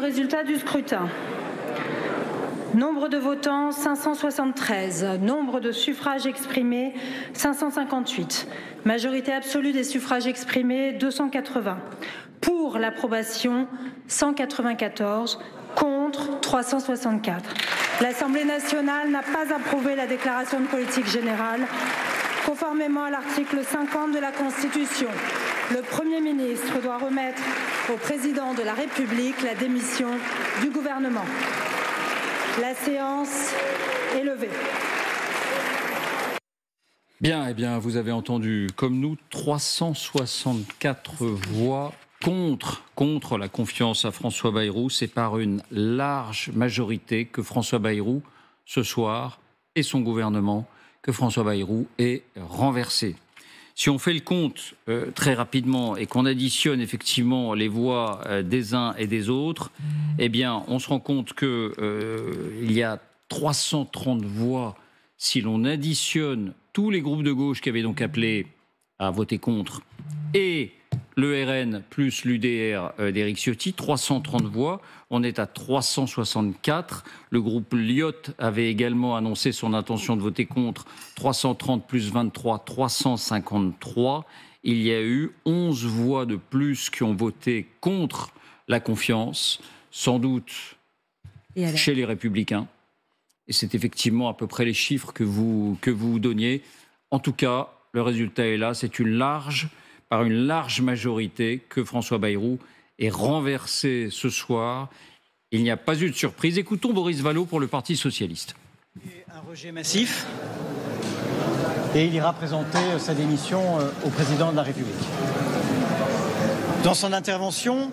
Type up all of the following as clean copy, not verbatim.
résultat du scrutin. Nombre de votants 573, nombre de suffrages exprimés 558, majorité absolue des suffrages exprimés 280, pour l'approbation 194, contre 364. L'Assemblée nationale n'a pas approuvé la déclaration de politique générale. Conformément à l'article 50 de la Constitution, le Premier ministre doit remettre au Président de la République la démission du gouvernement. La séance est levée. Bien, eh bien, vous avez entendu, comme nous, 364 voix contre la confiance à François Bayrou. C'est par une large majorité que François Bayrou, ce soir, et son gouvernement, que François Bayrou est renversé. Si on fait le compte très rapidement et qu'on additionne effectivement les voix des uns et des autres, eh bien, on se rend compte qu'il y a 330 voix si l'on additionne tous les groupes de gauche qui avaient donc appelé à voter contre et le RN plus l'UDR d'Éric Ciotti, 330 voix. On est à 364. Le groupe Lyot avait également annoncé son intention de voter contre. 330 plus 23, 353. Il y a eu 11 voix de plus qui ont voté contre la confiance, sans doute chez les Républicains. Et c'est effectivement à peu près les chiffres que vous donniez. En tout cas, le résultat est là. C'est par une large majorité que François Bayrou est renversé ce soir. Il n'y a pas eu de surprise. Écoutons Boris Vallaud pour le Parti socialiste. Un rejet massif et il ira présenter sa démission au président de la République. Dans son intervention,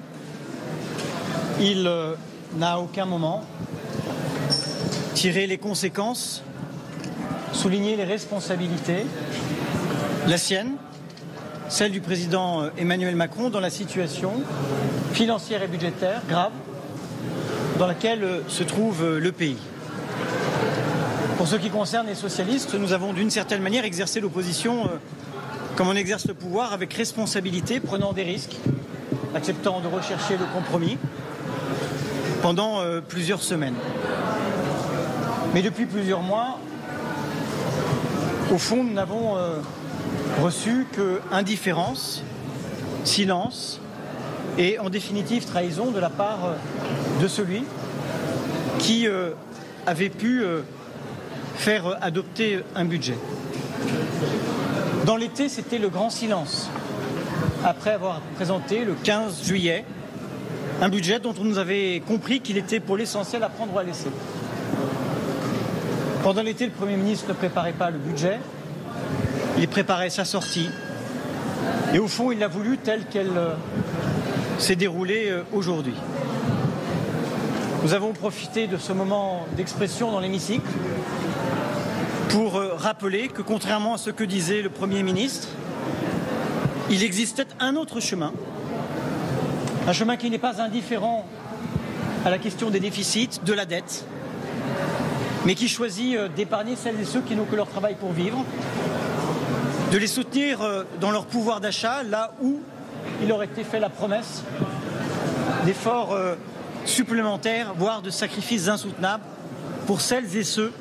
il n'a à aucun moment tiré les conséquences, souligné les responsabilités, la sienne, celle du président Emmanuel Macron dans la situation financière et budgétaire grave dans laquelle se trouve le pays. Pour ce qui concerne les socialistes, nous avons d'une certaine manière exercé l'opposition comme on exerce le pouvoir, avec responsabilité, prenant des risques, acceptant de rechercher le compromis pendant plusieurs semaines. Mais depuis plusieurs mois, au fond, nous n'avons reçu que indifférence, silence et en définitive trahison de la part de celui qui avait pu faire adopter un budget. Dans l'été, c'était le grand silence, après avoir présenté le 15 juillet un budget dont on nous avait compris qu'il était pour l'essentiel à prendre ou à laisser. Pendant l'été, le Premier ministre ne préparait pas le budget, il préparait sa sortie. Et au fond, il l'a voulu telle qu'elle s'est déroulée aujourd'hui. Nous avons profité de ce moment d'expression dans l'hémicycle pour rappeler que, contrairement à ce que disait le Premier ministre, il existait un autre chemin, un chemin qui n'est pas indifférent à la question des déficits, de la dette, mais qui choisit d'épargner celles et ceux qui n'ont que leur travail pour vivre, de les soutenir dans leur pouvoir d'achat, là où il aurait été fait la promesse d'efforts supplémentaires, voire de sacrifices insoutenables pour celles et ceux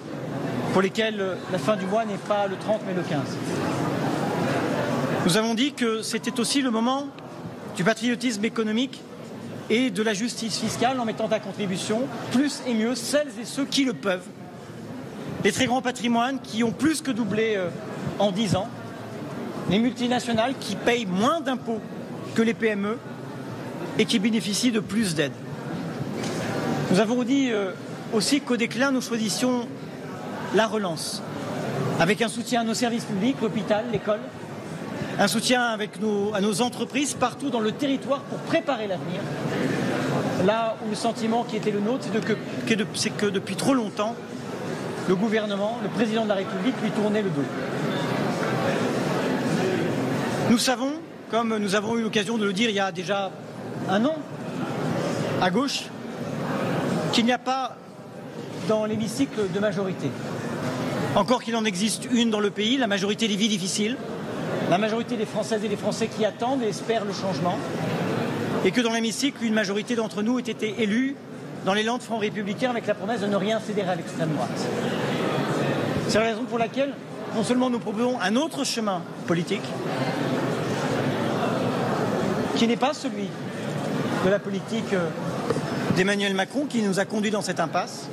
pour lesquels la fin du mois n'est pas le 30 mais le 15. Nous avons dit que c'était aussi le moment du patriotisme économique et de la justice fiscale en mettant à contribution plus et mieux celles et ceux qui le peuvent. Les très grands patrimoines qui ont plus que doublé en 10 ans, les multinationales qui payent moins d'impôts que les PME et qui bénéficient de plus d'aides. Nous avons dit aussi qu'au déclin, nous choisissions la relance, avec un soutien à nos services publics, l'hôpital, l'école, un soutien à nos entreprises partout dans le territoire pour préparer l'avenir. Là où le sentiment qui était le nôtre, c'est que depuis trop longtemps, le gouvernement, le président de la République lui tournait le dos. Nous savons, comme nous avons eu l'occasion de le dire il y a déjà un an, à gauche, qu'il n'y a pas dans l'hémicycle de majorité. Encore qu'il en existe une dans le pays, la majorité des vies difficiles, la majorité des Françaises et des Français qui attendent et espèrent le changement. et que dans l'hémicycle, une majorité d'entre nous ait été élue dans l'élan de Front républicain avec la promesse de ne rien céder à l'extrême droite. C'est la raison pour laquelle, non seulement nous proposons un autre chemin politique, qui n'est pas celui de la politique d'Emmanuel Macron qui nous a conduits dans cette impasse,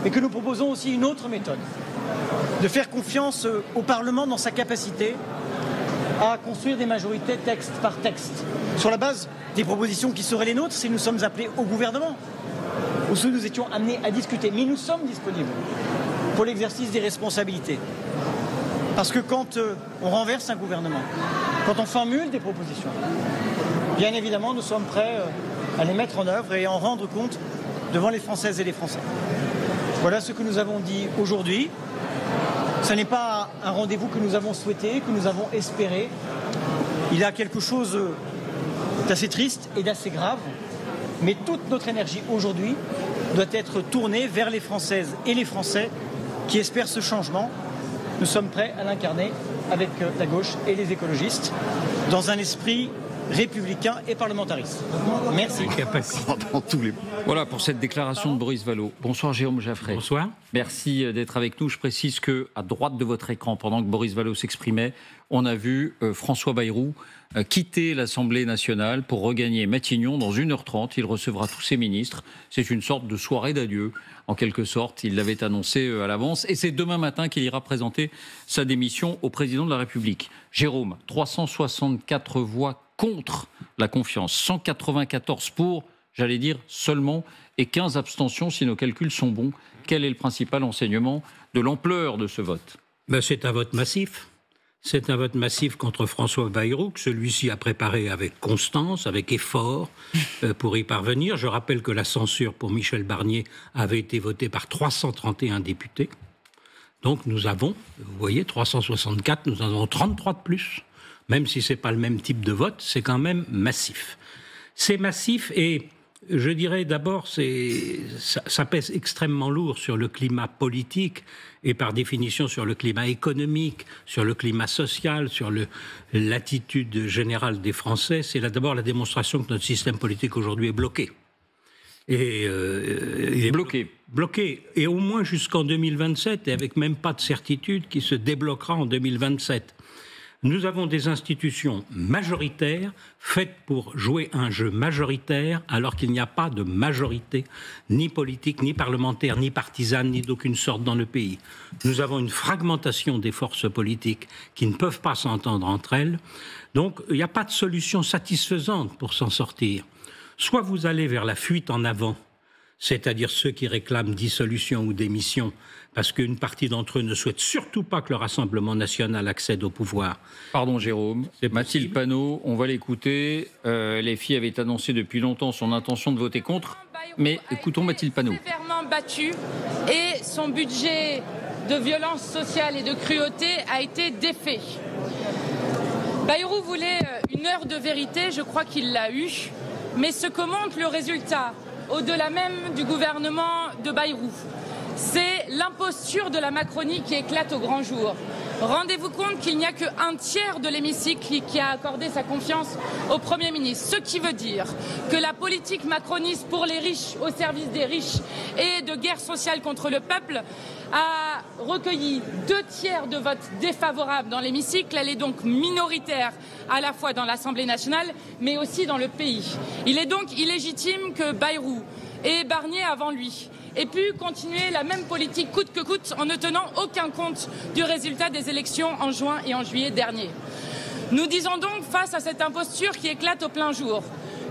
mais que nous proposons aussi une autre méthode, de faire confiance au Parlement dans sa capacité à construire des majorités texte par texte, sur la base des propositions qui seraient les nôtres si nous sommes appelés au gouvernement, ou si nous étions amenés à discuter. Mais nous sommes disponibles pour l'exercice des responsabilités. Parce que quand on renverse un gouvernement, quand on formule des propositions, bien évidemment, nous sommes prêts à les mettre en œuvre et à en rendre compte devant les Françaises et les Français. Voilà ce que nous avons dit aujourd'hui. Ce n'est pas un rendez-vous que nous avons souhaité, que nous avons espéré. Il y a quelque chose d'assez triste et d'assez grave, mais toute notre énergie aujourd'hui doit être tournée vers les Françaises et les Français qui espèrent ce changement. Nous sommes prêts à l'incarner avec la gauche et les écologistes dans un esprit républicain et parlementariste. Merci. Voilà pour cette déclaration de Boris Vallaud. Bonsoir Jérôme Jaffray. Bonsoir. Merci d'être avec nous. Je précise qu'à droite de votre écran, pendant que Boris Vallaud s'exprimait, on a vu François Bayrou quitter l'Assemblée nationale pour regagner Matignon dans 1h30. Il recevra tous ses ministres. C'est une sorte de soirée d'adieu, en quelque sorte. Il l'avait annoncé à l'avance. Et c'est demain matin qu'il ira présenter sa démission au président de la République. Jérôme, 364 voix contre la confiance, 194 pour, j'allais dire seulement, et 15 abstentions si nos calculs sont bons. Quel est le principal enseignement de l'ampleur de ce vote ? C'est un vote massif. C'est un vote massif contre François Bayrou, que celui-ci a préparé avec constance, avec effort, pour y parvenir. Je rappelle que la censure pour Michel Barnier avait été votée par 331 députés. Donc nous avons, vous voyez, 364, nous en avons 33 de plus. Même si ce n'est pas le même type de vote, c'est quand même massif. C'est massif et je dirais d'abord, ça pèse extrêmement lourd sur le climat politique et par définition sur le climat économique, sur le climat social, sur l'attitude générale des Français. C'est d'abord la démonstration que notre système politique aujourd'hui est bloqué. Et il est bloqué. Et au moins jusqu'en 2027, et avec même pas de certitude qui se débloquera en 2027. Nous avons des institutions majoritaires faites pour jouer un jeu majoritaire alors qu'il n'y a pas de majorité ni politique, ni parlementaire, ni partisane, ni d'aucune sorte dans le pays. Nous avons une fragmentation des forces politiques qui ne peuvent pas s'entendre entre elles. Donc il n'y a pas de solution satisfaisante pour s'en sortir. Soit vous allez vers la fuite en avant, c'est-à-dire ceux qui réclament dissolution ou démission, parce qu'une partie d'entre eux ne souhaite surtout pas que le Rassemblement national accède au pouvoir. Pardon Jérôme, Mathilde Panot, on va l'écouter. Les filles avaient annoncé depuis longtemps son intention de voter contre, mais écoutons Mathilde Panot. Sévèrement battu et son budget de violence sociale et de cruauté a été défait. Bayrou voulait une heure de vérité, je crois qu'il l'a eue, mais ce que montre le résultat, au-delà même du gouvernement de Bayrou, c'est l'imposture de la Macronie qui éclate au grand jour. Rendez-vous compte qu'il n'y a qu'un tiers de l'hémicycle qui a accordé sa confiance au Premier ministre. Ce qui veut dire que la politique macroniste pour les riches, au service des riches et de guerre sociale contre le peuple, a recueilli 2/3 de votes défavorables dans l'hémicycle. Elle est donc minoritaire à la fois dans l'Assemblée nationale, mais aussi dans le pays. Il est donc illégitime que Bayrou et Barnier avant lui aient pu continuer la même politique coûte que coûte en ne tenant aucun compte du résultat des élections en juin et en juillet dernier. Nous disons donc, face à cette imposture qui éclate au plein jour,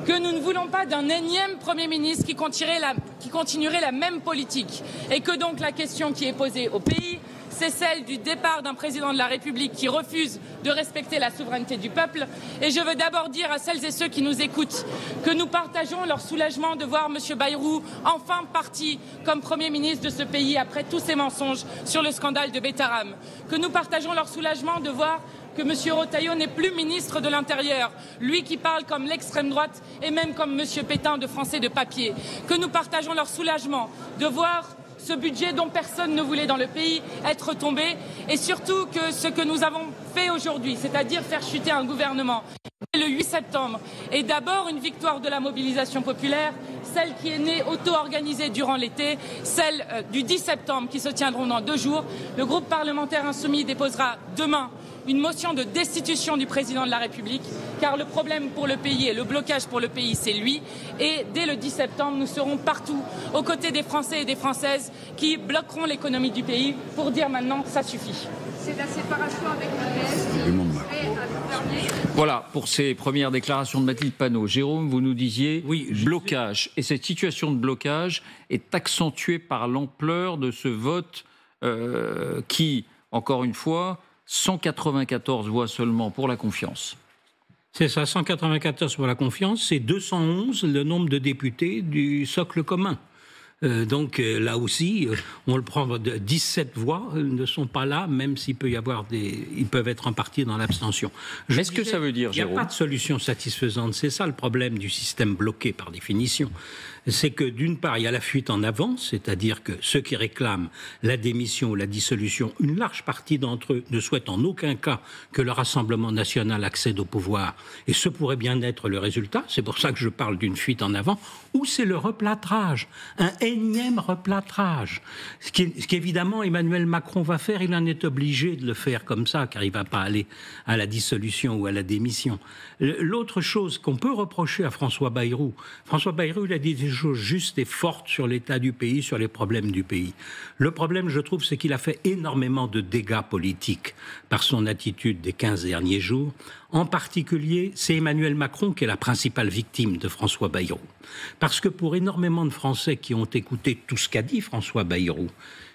que nous ne voulons pas d'un énième Premier ministre qui continuerait la même politique et que donc la question qui est posée au pays, c'est celle du départ d'un président de la République qui refuse de respecter la souveraineté du peuple. Et je veux d'abord dire à celles et ceux qui nous écoutent que nous partageons leur soulagement de voir M. Bayrou enfin parti comme Premier ministre de ce pays après tous ces mensonges sur le scandale de Betaram. Que nous partageons leur soulagement de voir que M. Retailleau n'est plus ministre de l'Intérieur, lui qui parle comme l'extrême droite et même comme M. Pétain de Français de papier. Que nous partageons leur soulagement de voir ce budget dont personne ne voulait dans le pays être tombé et surtout que ce que nous avons fait aujourd'hui, c'est-à-dire faire chuter un gouvernement le 8 septembre, est d'abord une victoire de la mobilisation populaire, celle qui est née auto-organisée durant l'été, celle du 10 septembre qui se tiendront dans 2 jours. Le groupe parlementaire insoumis déposera demain une motion de destitution du président de la République, car le problème pour le pays et le blocage pour le pays, c'est lui. Et dès le 10 septembre, nous serons partout aux côtés des Français et des Françaises qui bloqueront l'économie du pays pour dire maintenant ça suffit. C'est la séparation avec le PS qui est prêt à gouverner. Voilà, pour ces premières déclarations de Mathilde Panot. Jérôme, vous nous disiez blocage. Et cette situation de blocage est accentuée par l'ampleur de ce vote qui, encore une fois, 194 voix seulement pour la confiance. C'est ça, 194 pour la confiance, c'est 211 le nombre de députés du socle commun. Donc là aussi, on le prend, 17 voix ne sont pas là, même s'il peut y avoir ils peuvent être en partie dans l'abstention. Est-ce que ça veut dire, Jérôme ? Il n'y a pas de solution satisfaisante, c'est ça le problème du système bloqué par définition. C'est que d'une part, il y a la fuite en avant, c'est-à-dire que ceux qui réclament la démission ou la dissolution, une large partie d'entre eux ne souhaitent en aucun cas que le Rassemblement national accède au pouvoir, et ce pourrait bien être le résultat, c'est pour ça que je parle d'une fuite en avant, ou c'est le replâtrage, un énième replâtrage. Ce qu'évidemment Emmanuel Macron va faire, il en est obligé de le faire comme ça, car il ne va pas aller à la dissolution ou à la démission. L'autre chose qu'on peut reprocher à François Bayrou, il a dit des choses justes et fortes sur l'état du pays, sur les problèmes du pays. Le problème, je trouve, c'est qu'il a fait énormément de dégâts politiques par son attitude des 15 derniers jours. En particulier, c'est Emmanuel Macron qui est la principale victime de François Bayrou. Parce que pour énormément de Français qui ont écouté tout ce qu'a dit François Bayrou,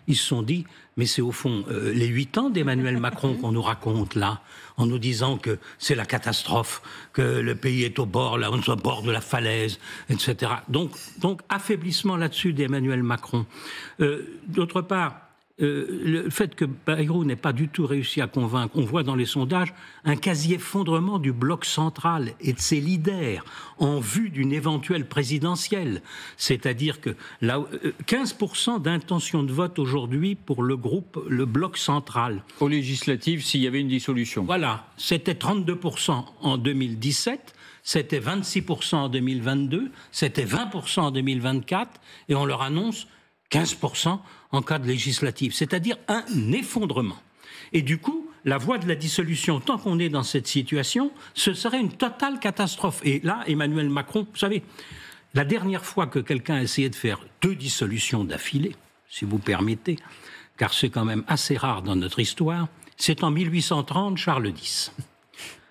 ils se sont dit, mais c'est au fond les 8 ans d'Emmanuel Macron qu'on nous raconte là, en nous disant que c'est la catastrophe, que le pays est au bord de la falaise, etc. Donc affaiblissement là-dessus d'Emmanuel Macron. D'autre part, le fait que Bayrou n'ait pas du tout réussi à convaincre, on voit dans les sondages un quasi-effondrement du bloc central et de ses leaders en vue d'une éventuelle présidentielle. C'est-à-dire que 15% d'intention de vote aujourd'hui pour le bloc central. Aux législatives, s'il y avait une dissolution. Voilà, c'était 32% en 2017. C'était 26% en 2022, c'était 20% en 2024, et on leur annonce 15% en cas de législative, c'est-à-dire un effondrement. Et du coup, la voie de la dissolution, tant qu'on est dans cette situation, ce serait une totale catastrophe. Et là, Emmanuel Macron, vous savez, la dernière fois que quelqu'un a essayé de faire 2 dissolutions d'affilée, si vous permettez, car c'est quand même assez rare dans notre histoire, c'est en 1830, Charles X.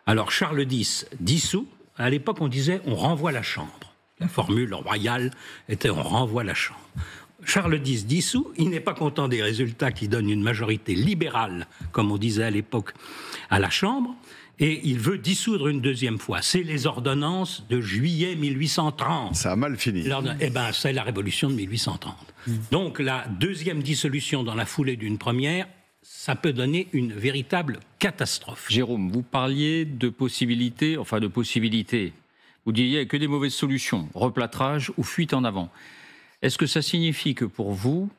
Alors, Charles X dissout, à l'époque on disait on renvoie la Chambre. La formule royale était on renvoie la Chambre. Charles X dissout, il n'est pas content des résultats qui donnent une majorité libérale, comme on disait à l'époque, à la Chambre, et il veut dissoudre une deuxième fois. C'est les ordonnances de juillet 1830. Ça a mal fini. Eh bien, c'est la révolution de 1830. Donc, la deuxième dissolution dans la foulée d'une première, ça peut donner une véritable catastrophe. Jérôme, vous parliez de possibilités. Vous diriez que des mauvaises solutions, replâtrage ou fuite en avant. Est-ce que ça signifie que pour vous,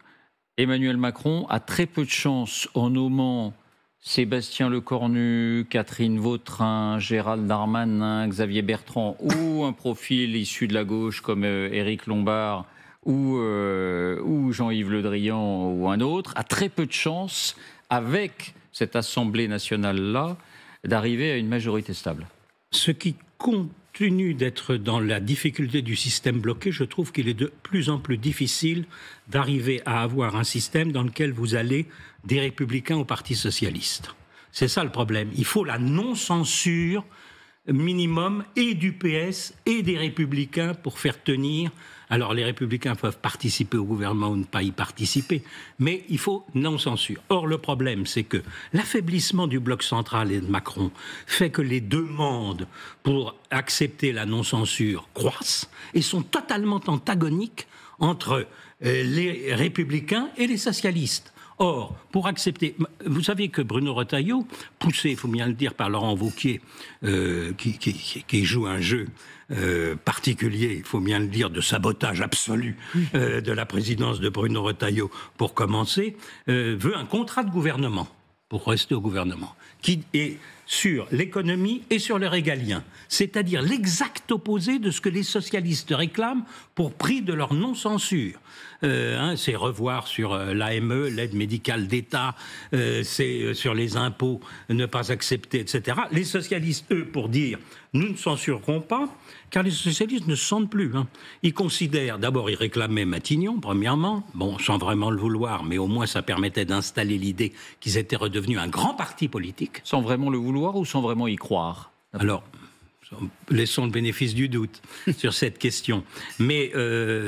Emmanuel Macron a très peu de chance en nommant Sébastien Lecornu, Catherine Vautrin, Gérald Darmanin, Xavier Bertrand ou un profil issu de la gauche comme Éric Lombard ou Jean-Yves Le Drian ou un autre, a très peu de chance avec cette Assemblée nationale-là d'arriver à une majorité stable? Ce qui continue d'être dans la difficulté du système bloqué, je trouve qu'il est de plus en plus difficile d'arriver à avoir un système dans lequel vous allez des Républicains au Parti socialiste. C'est ça le problème. Il faut la non-censure minimum et du PS et des Républicains pour faire tenir. Alors les Républicains peuvent participer au gouvernement ou ne pas y participer, mais il faut non-censure. Or le problème, c'est que l'affaiblissement du bloc central et de Macron fait que les demandes pour accepter la non-censure croissent et sont totalement antagoniques entre les Républicains et les socialistes. Or, pour accepter... Vous savez que Bruno Retailleau, poussé, il faut bien le dire, par Laurent Wauquiez, qui joue un jeu particulier, il faut bien le dire, de sabotage absolu de la présidence de Bruno Retailleau, pour commencer, veut un contrat de gouvernement. pour rester au gouvernement, qui est sur l'économie et sur le régalien, c'est-à-dire l'exact opposé de ce que les socialistes réclament pour prix de leur non-censure. C'est revoir sur l'AME, l'aide médicale d'État, c'est sur les impôts, ne pas accepter, etc. Les socialistes, eux, pour dire « nous ne censurerons pas », car les socialistes ne se sentent plus. Ils considèrent, d'abord, ils réclamaient Matignon, premièrement, bon, sans vraiment le vouloir, mais au moins ça permettait d'installer l'idée qu'ils étaient redevenus un grand parti politique. Sans vraiment le vouloir ou sans vraiment y croire? Alors, laissons le bénéfice du doute sur cette question. Mais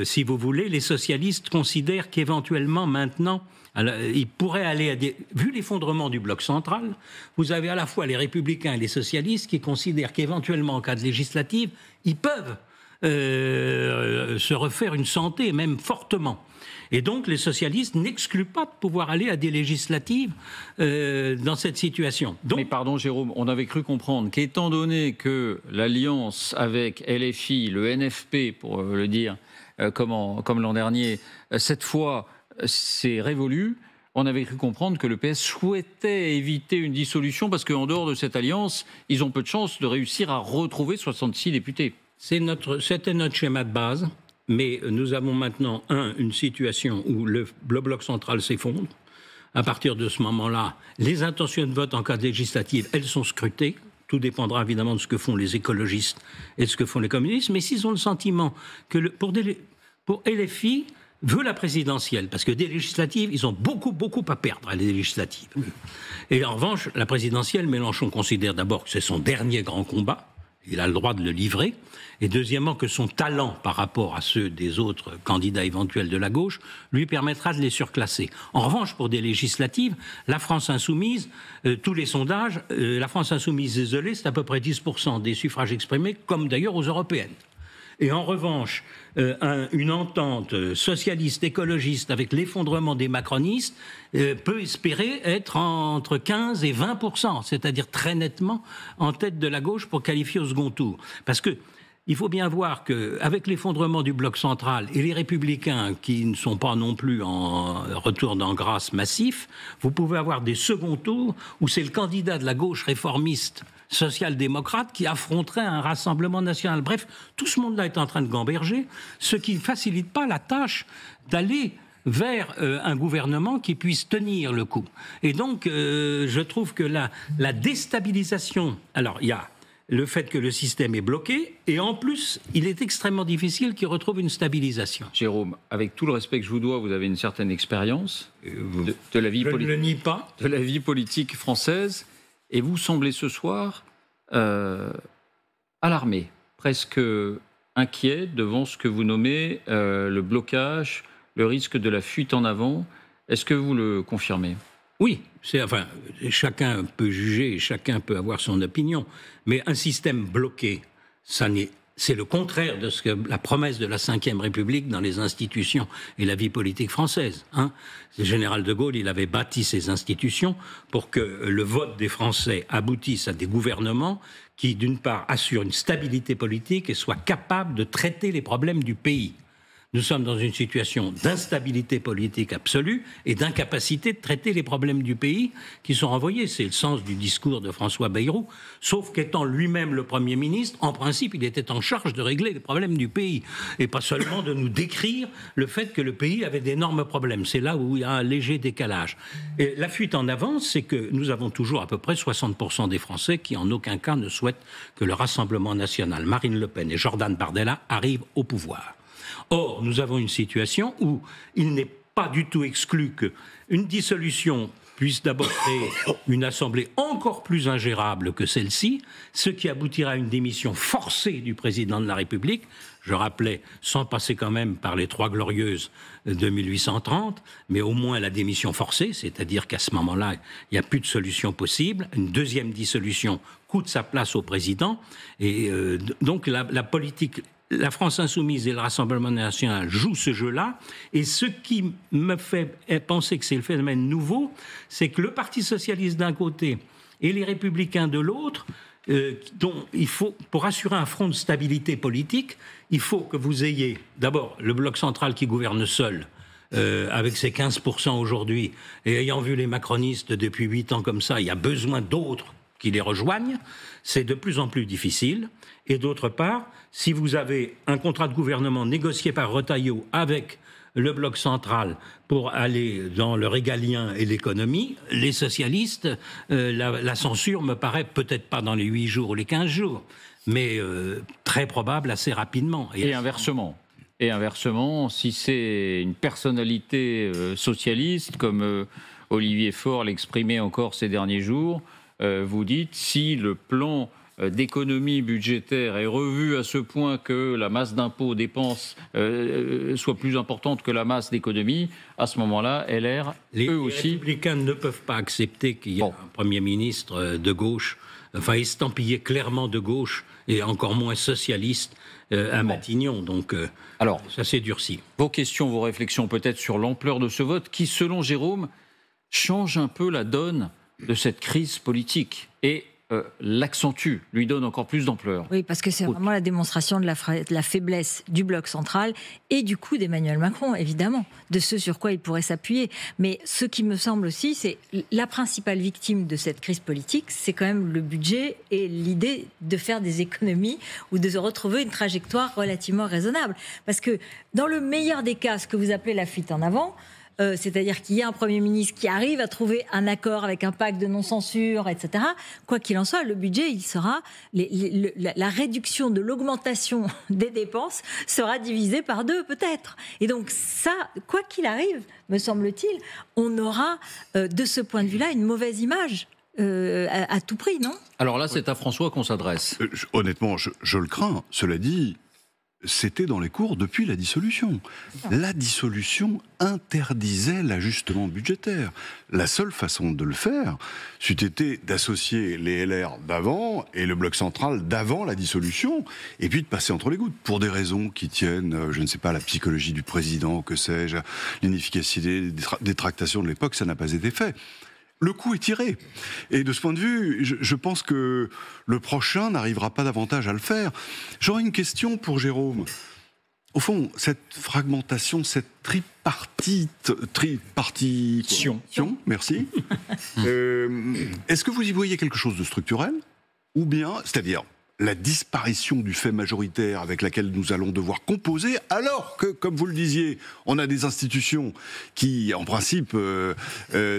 si vous voulez, les socialistes considèrent qu'éventuellement maintenant, ils pourraient aller à des... Vu l'effondrement du bloc central, vous avez à la fois les républicains et les socialistes qui considèrent qu'éventuellement, en cas de législative, ils peuvent se refaire une santé, même fortement. Et donc, les socialistes n'excluent pas de pouvoir aller à des législatives dans cette situation. Donc, mais pardon, Jérôme, on avait cru comprendre qu'étant donné que l'alliance avec LFI, le NFP, pour le dire comme l'an dernier, cette fois, c'est révolu, on avait cru comprendre que le PS souhaitait éviter une dissolution parce qu'en dehors de cette alliance, ils ont peu de chances de réussir à retrouver 66 députés. C'était notre schéma de base. Mais nous avons maintenant, une situation où le bloc central s'effondre. À partir de ce moment-là, les intentions de vote en cas de législative, elles sont scrutées. Tout dépendra évidemment de ce que font les écologistes et de ce que font les communistes. Mais s'ils ont le sentiment que pour LFI veut la présidentielle, parce que des législatives, ils ont beaucoup à perdre à les législatives. Et en revanche, la présidentielle, Mélenchon considère d'abord que c'est son dernier grand combat. Il a le droit de le livrer. Et deuxièmement, que son talent par rapport à ceux des autres candidats éventuels de la gauche lui permettra de les surclasser. En revanche, pour des législatives, la France insoumise, tous les sondages, la France insoumise isolée, c'est à peu près 10% des suffrages exprimés, comme d'ailleurs aux européennes. Et en revanche, une entente socialiste, écologiste, avec l'effondrement des macronistes, peut espérer être entre 15 et 20%, c'est-à-dire très nettement en tête de la gauche pour qualifier au second tour. Parce que il faut bien voir qu'avec l'effondrement du bloc central et les républicains qui ne sont pas non plus en retour en grâce massif, vous pouvez avoir des seconds tours où c'est le candidat de la gauche réformiste social-démocrate qui affronterait un rassemblement national. Bref, tout ce monde-là est en train de gamberger, ce qui ne facilite pas la tâche d'aller vers un gouvernement qui puisse tenir le coup. Et donc, je trouve que la déstabilisation... Alors, il y a le fait que le système est bloqué, et en plus, il est extrêmement difficile qu'il retrouve une stabilisation. Jérôme, avec tout le respect que je vous dois, vous avez une certaine expérience de la vie politique. Je ne le nie pas. De la vie politique française, et vous semblez ce soir alarmé, presque inquiet devant ce que vous nommez le blocage, le risque de la fuite en avant. Est-ce que vous le confirmez ? Oui, chacun peut juger, chacun peut avoir son opinion, mais un système bloqué, c'est le contraire de ce que la promesse de la Ve République dans les institutions et la vie politique française. Le général de Gaulle, il avait bâti ces institutions pour que le vote des Français aboutisse à des gouvernements qui, d'une part, assurent une stabilité politique et soient capables de traiter les problèmes du pays. Nous sommes dans une situation d'instabilité politique absolue et d'incapacité de traiter les problèmes du pays qui sont renvoyés. C'est le sens du discours de François Bayrou. Sauf qu'étant lui-même le Premier ministre, en principe, il était en charge de régler les problèmes du pays. Et pas seulement de nous décrire le fait que le pays avait d'énormes problèmes. C'est là où il y a un léger décalage. Et la fuite en avant, c'est que nous avons toujours à peu près 60% des Français qui en aucun cas ne souhaitent que le Rassemblement national, Marine Le Pen et Jordan Bardella arrivent au pouvoir. Or, nous avons une situation où il n'est pas du tout exclu qu'une dissolution puisse d'abord créer une assemblée encore plus ingérable que celle-ci, ce qui aboutira à une démission forcée du président de la République. Je rappelais, sans passer quand même par les Trois Glorieuses de 1830, mais au moins la démission forcée, c'est-à-dire qu'à ce moment-là, il n'y a plus de solution possible. Une deuxième dissolution coûte sa place au président. Et donc la politique... La France insoumise et le Rassemblement national jouent ce jeu-là. Et ce qui me fait penser que c'est le phénomène nouveau, c'est que le Parti socialiste d'un côté et les Républicains de l'autre, dont il faut, pour assurer un front de stabilité politique, il faut que vous ayez d'abord le bloc central qui gouverne seul, avec ses 15% aujourd'hui, et ayant vu les macronistes depuis 8 ans comme ça, il y a besoin d'autres qui les rejoignent, c'est de plus en plus difficile. Et d'autre part, si vous avez un contrat de gouvernement négocié par Retailleau avec le bloc central pour aller dans le régalien et l'économie, les socialistes, la censure me paraît peut-être pas dans les 8 jours ou les 15 jours, mais très probable assez rapidement. Et inversement. Et inversement, si c'est une personnalité socialiste, comme Olivier Faure l'exprimait encore ces derniers jours, vous dites, si le plan d'économie budgétaire est revu à ce point que la masse d'impôts dépenses soit plus importante que la masse d'économie, à ce moment-là, LR, eux aussi... Les républicains ne peuvent pas accepter qu'il y ait un Premier ministre de gauche, enfin estampillé clairement de gauche, et encore moins socialiste, à Matignon. Donc, alors, ça s'est durci. Vos questions, vos réflexions peut-être sur l'ampleur de ce vote qui, selon Jérôme, change un peu la donne de cette crise politique et l'accentue, lui donne encore plus d'ampleur. Oui, parce que c'est vraiment la démonstration de la faiblesse du bloc central et du coup d'Emmanuel Macron, évidemment, de ce sur quoi il pourrait s'appuyer. Mais ce qui me semble aussi, c'est la principale victime de cette crise politique, c'est quand même le budget et l'idée de faire des économies ou de retrouver une trajectoire relativement raisonnable. Parce que dans le meilleur des cas, ce que vous appelez la fuite en avant, c'est-à-dire qu'il y a un Premier ministre qui arrive à trouver un accord avec un pacte de non-censure, etc. Quoi qu'il en soit, le budget, il sera la réduction de l'augmentation des dépenses sera divisée par 2 peut-être. Et donc ça, quoi qu'il arrive, me semble-t-il, on aura de ce point de vue-là une mauvaise image. À tout prix, non ? Alors là, c'est à François qu'on s'adresse. Honnêtement, je le crains. Cela dit, c'était dans les cours depuis la dissolution. La dissolution interdisait l'ajustement budgétaire. La seule façon de le faire, c'eût été d'associer les LR d'avant et le bloc central d'avant la dissolution, et puis de passer entre les gouttes, pour des raisons qui tiennent, je ne sais pas, à la psychologie du président, que sais-je, l'inefficacité des tractations de l'époque, ça n'a pas été fait. Le coup est tiré. Et de ce point de vue, je pense que le prochain n'arrivera pas davantage à le faire. J'aurais une question pour Jérôme. Au fond, cette fragmentation, cette tripartition, merci. Est-ce que vous y voyez quelque chose de structurel ? Ou bien, c'est-à-dire la disparition du fait majoritaire avec laquelle nous allons devoir composer, alors que, comme vous le disiez, on a des institutions qui, en principe,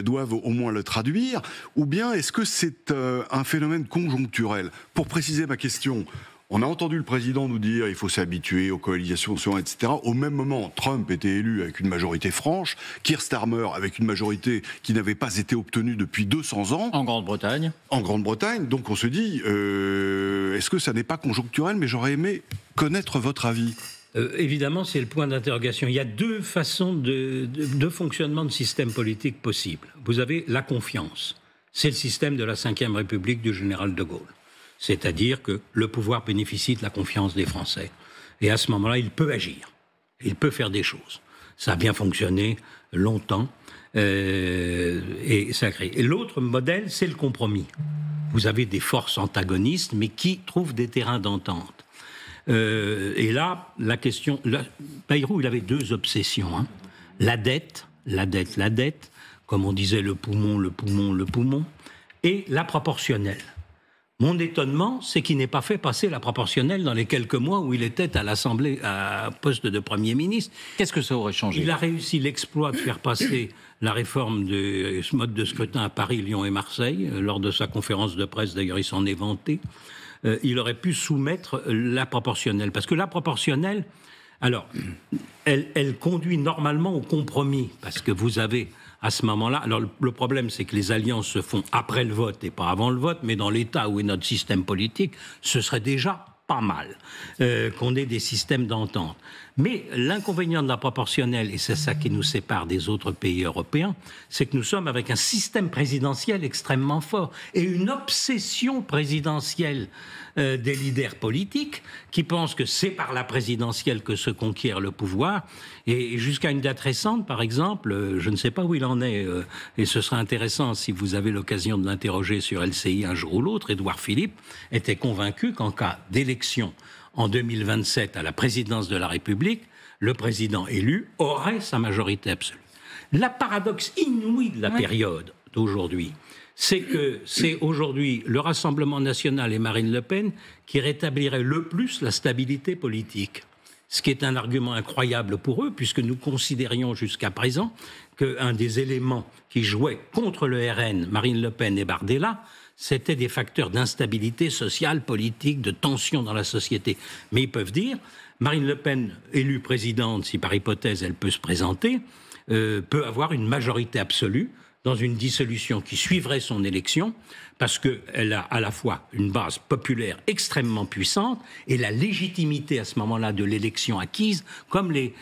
doivent au moins le traduire, ou bien est-ce que c'est un phénomène conjoncturel ? Pour préciser ma question, on a entendu le président nous dire il faut s'habituer aux coalitions, etc. Au même moment, Trump était élu avec une majorité franche, Keir Starmer avec une majorité qui n'avait pas été obtenue depuis 200 ans. En Grande-Bretagne. En Grande-Bretagne. Donc on se dit, est-ce que ça n'est pas conjoncturel ? Mais j'aurais aimé connaître votre avis. Évidemment, c'est le point d'interrogation. Il y a 2 façons de fonctionnement de système politique possible. Vous avez la confiance. C'est le système de la Ve République du général de Gaulle. C'est-à-dire que le pouvoir bénéficie de la confiance des Français. Et à ce moment-là, il peut agir. Il peut faire des choses. Ça a bien fonctionné longtemps. Et ça crée. Et l'autre modèle, c'est le compromis. Vous avez des forces antagonistes, mais qui trouvent des terrains d'entente. Et là, la question... Bayrou, il avait 2 obsessions. Hein. La dette, comme on disait, le poumon, et la proportionnelle. Mon étonnement, c'est qu'il n'ait pas fait passer la proportionnelle dans les quelques mois où il était à l'Assemblée, à poste de Premier ministre. Qu'est-ce que ça aurait changé ? Il a réussi l'exploit de faire passer la réforme de ce mode de scrutin à Paris, Lyon et Marseille. Lors de sa conférence de presse, d'ailleurs, il s'en est vanté. Il aurait pu soumettre la proportionnelle. Parce que la proportionnelle, alors, elle conduit normalement au compromis. Parce que vous avez... À ce moment-là, alors le problème, c'est que les alliances se font après le vote et pas avant le vote, mais dans l'état où est notre système politique, ce serait déjà pas mal qu'on ait des systèmes d'entente. Mais l'inconvénient de la proportionnelle, et c'est ça qui nous sépare des autres pays européens, c'est que nous sommes avec un système présidentiel extrêmement fort et une obsession présidentielle des leaders politiques qui pensent que c'est par la présidentielle que se conquiert le pouvoir. Et jusqu'à une date récente, par exemple, je ne sais pas où il en est, et ce serait intéressant si vous avez l'occasion de l'interroger sur LCI un jour ou l'autre, Édouard Philippe était convaincu qu'en cas d'élection en 2027 à la présidence de la République, le président élu aurait sa majorité absolue. La paradoxe inouïe de la période d'aujourd'hui, c'est que c'est aujourd'hui le Rassemblement national et Marine Le Pen qui rétabliraient le plus la stabilité politique. Ce qui est un argument incroyable pour eux, puisque nous considérions jusqu'à présent qu'un des éléments qui jouaient contre le RN, Marine Le Pen et Bardella, c'était des facteurs d'instabilité sociale, politique, de tension dans la société. Mais ils peuvent dire, Marine Le Pen, élue présidente, si par hypothèse elle peut se présenter, peut avoir une majorité absolue dans une dissolution qui suivrait son élection, parce qu'elle a à la fois une base populaire extrêmement puissante et la légitimité à ce moment-là de l'élection acquise, comme les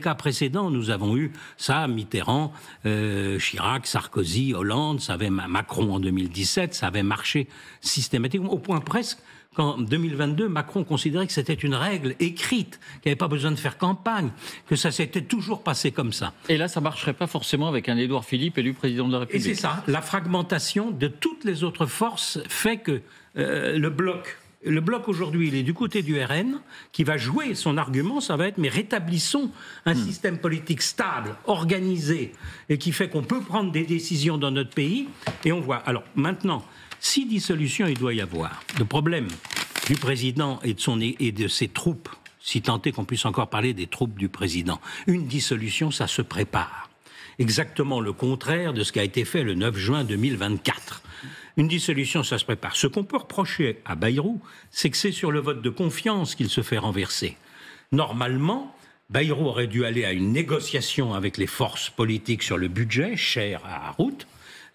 cas précédents. Nous avons eu ça, Mitterrand, Chirac, Sarkozy, Hollande, Macron en 2017, ça avait marché systématiquement, au point presque qu'en 2022, Macron considérait que c'était une règle écrite, qu'il n'y avait pas besoin de faire campagne, que ça s'était toujours passé comme ça. Et là, ça ne marcherait pas forcément avec un Édouard Philippe élu président de la République. Et c'est ça, la fragmentation de toutes les autres forces fait que le bloc aujourd'hui, il est du côté du RN, qui va jouer son argument, ça va être, mais rétablissons un système politique stable, organisé, et qui fait qu'on peut prendre des décisions dans notre pays, et on voit. Alors maintenant, si dissolution il doit y avoir, le problème du président et de ses troupes, si tant est qu'on puisse encore parler des troupes du président, une dissolution, ça se prépare. Exactement le contraire de ce qui a été fait le 9 juin 2024. Une dissolution, ça se prépare. Ce qu'on peut reprocher à Bayrou, c'est que c'est sur le vote de confiance qu'il se fait renverser. Normalement, Bayrou aurait dû aller à une négociation avec les forces politiques sur le budget, cher à Route.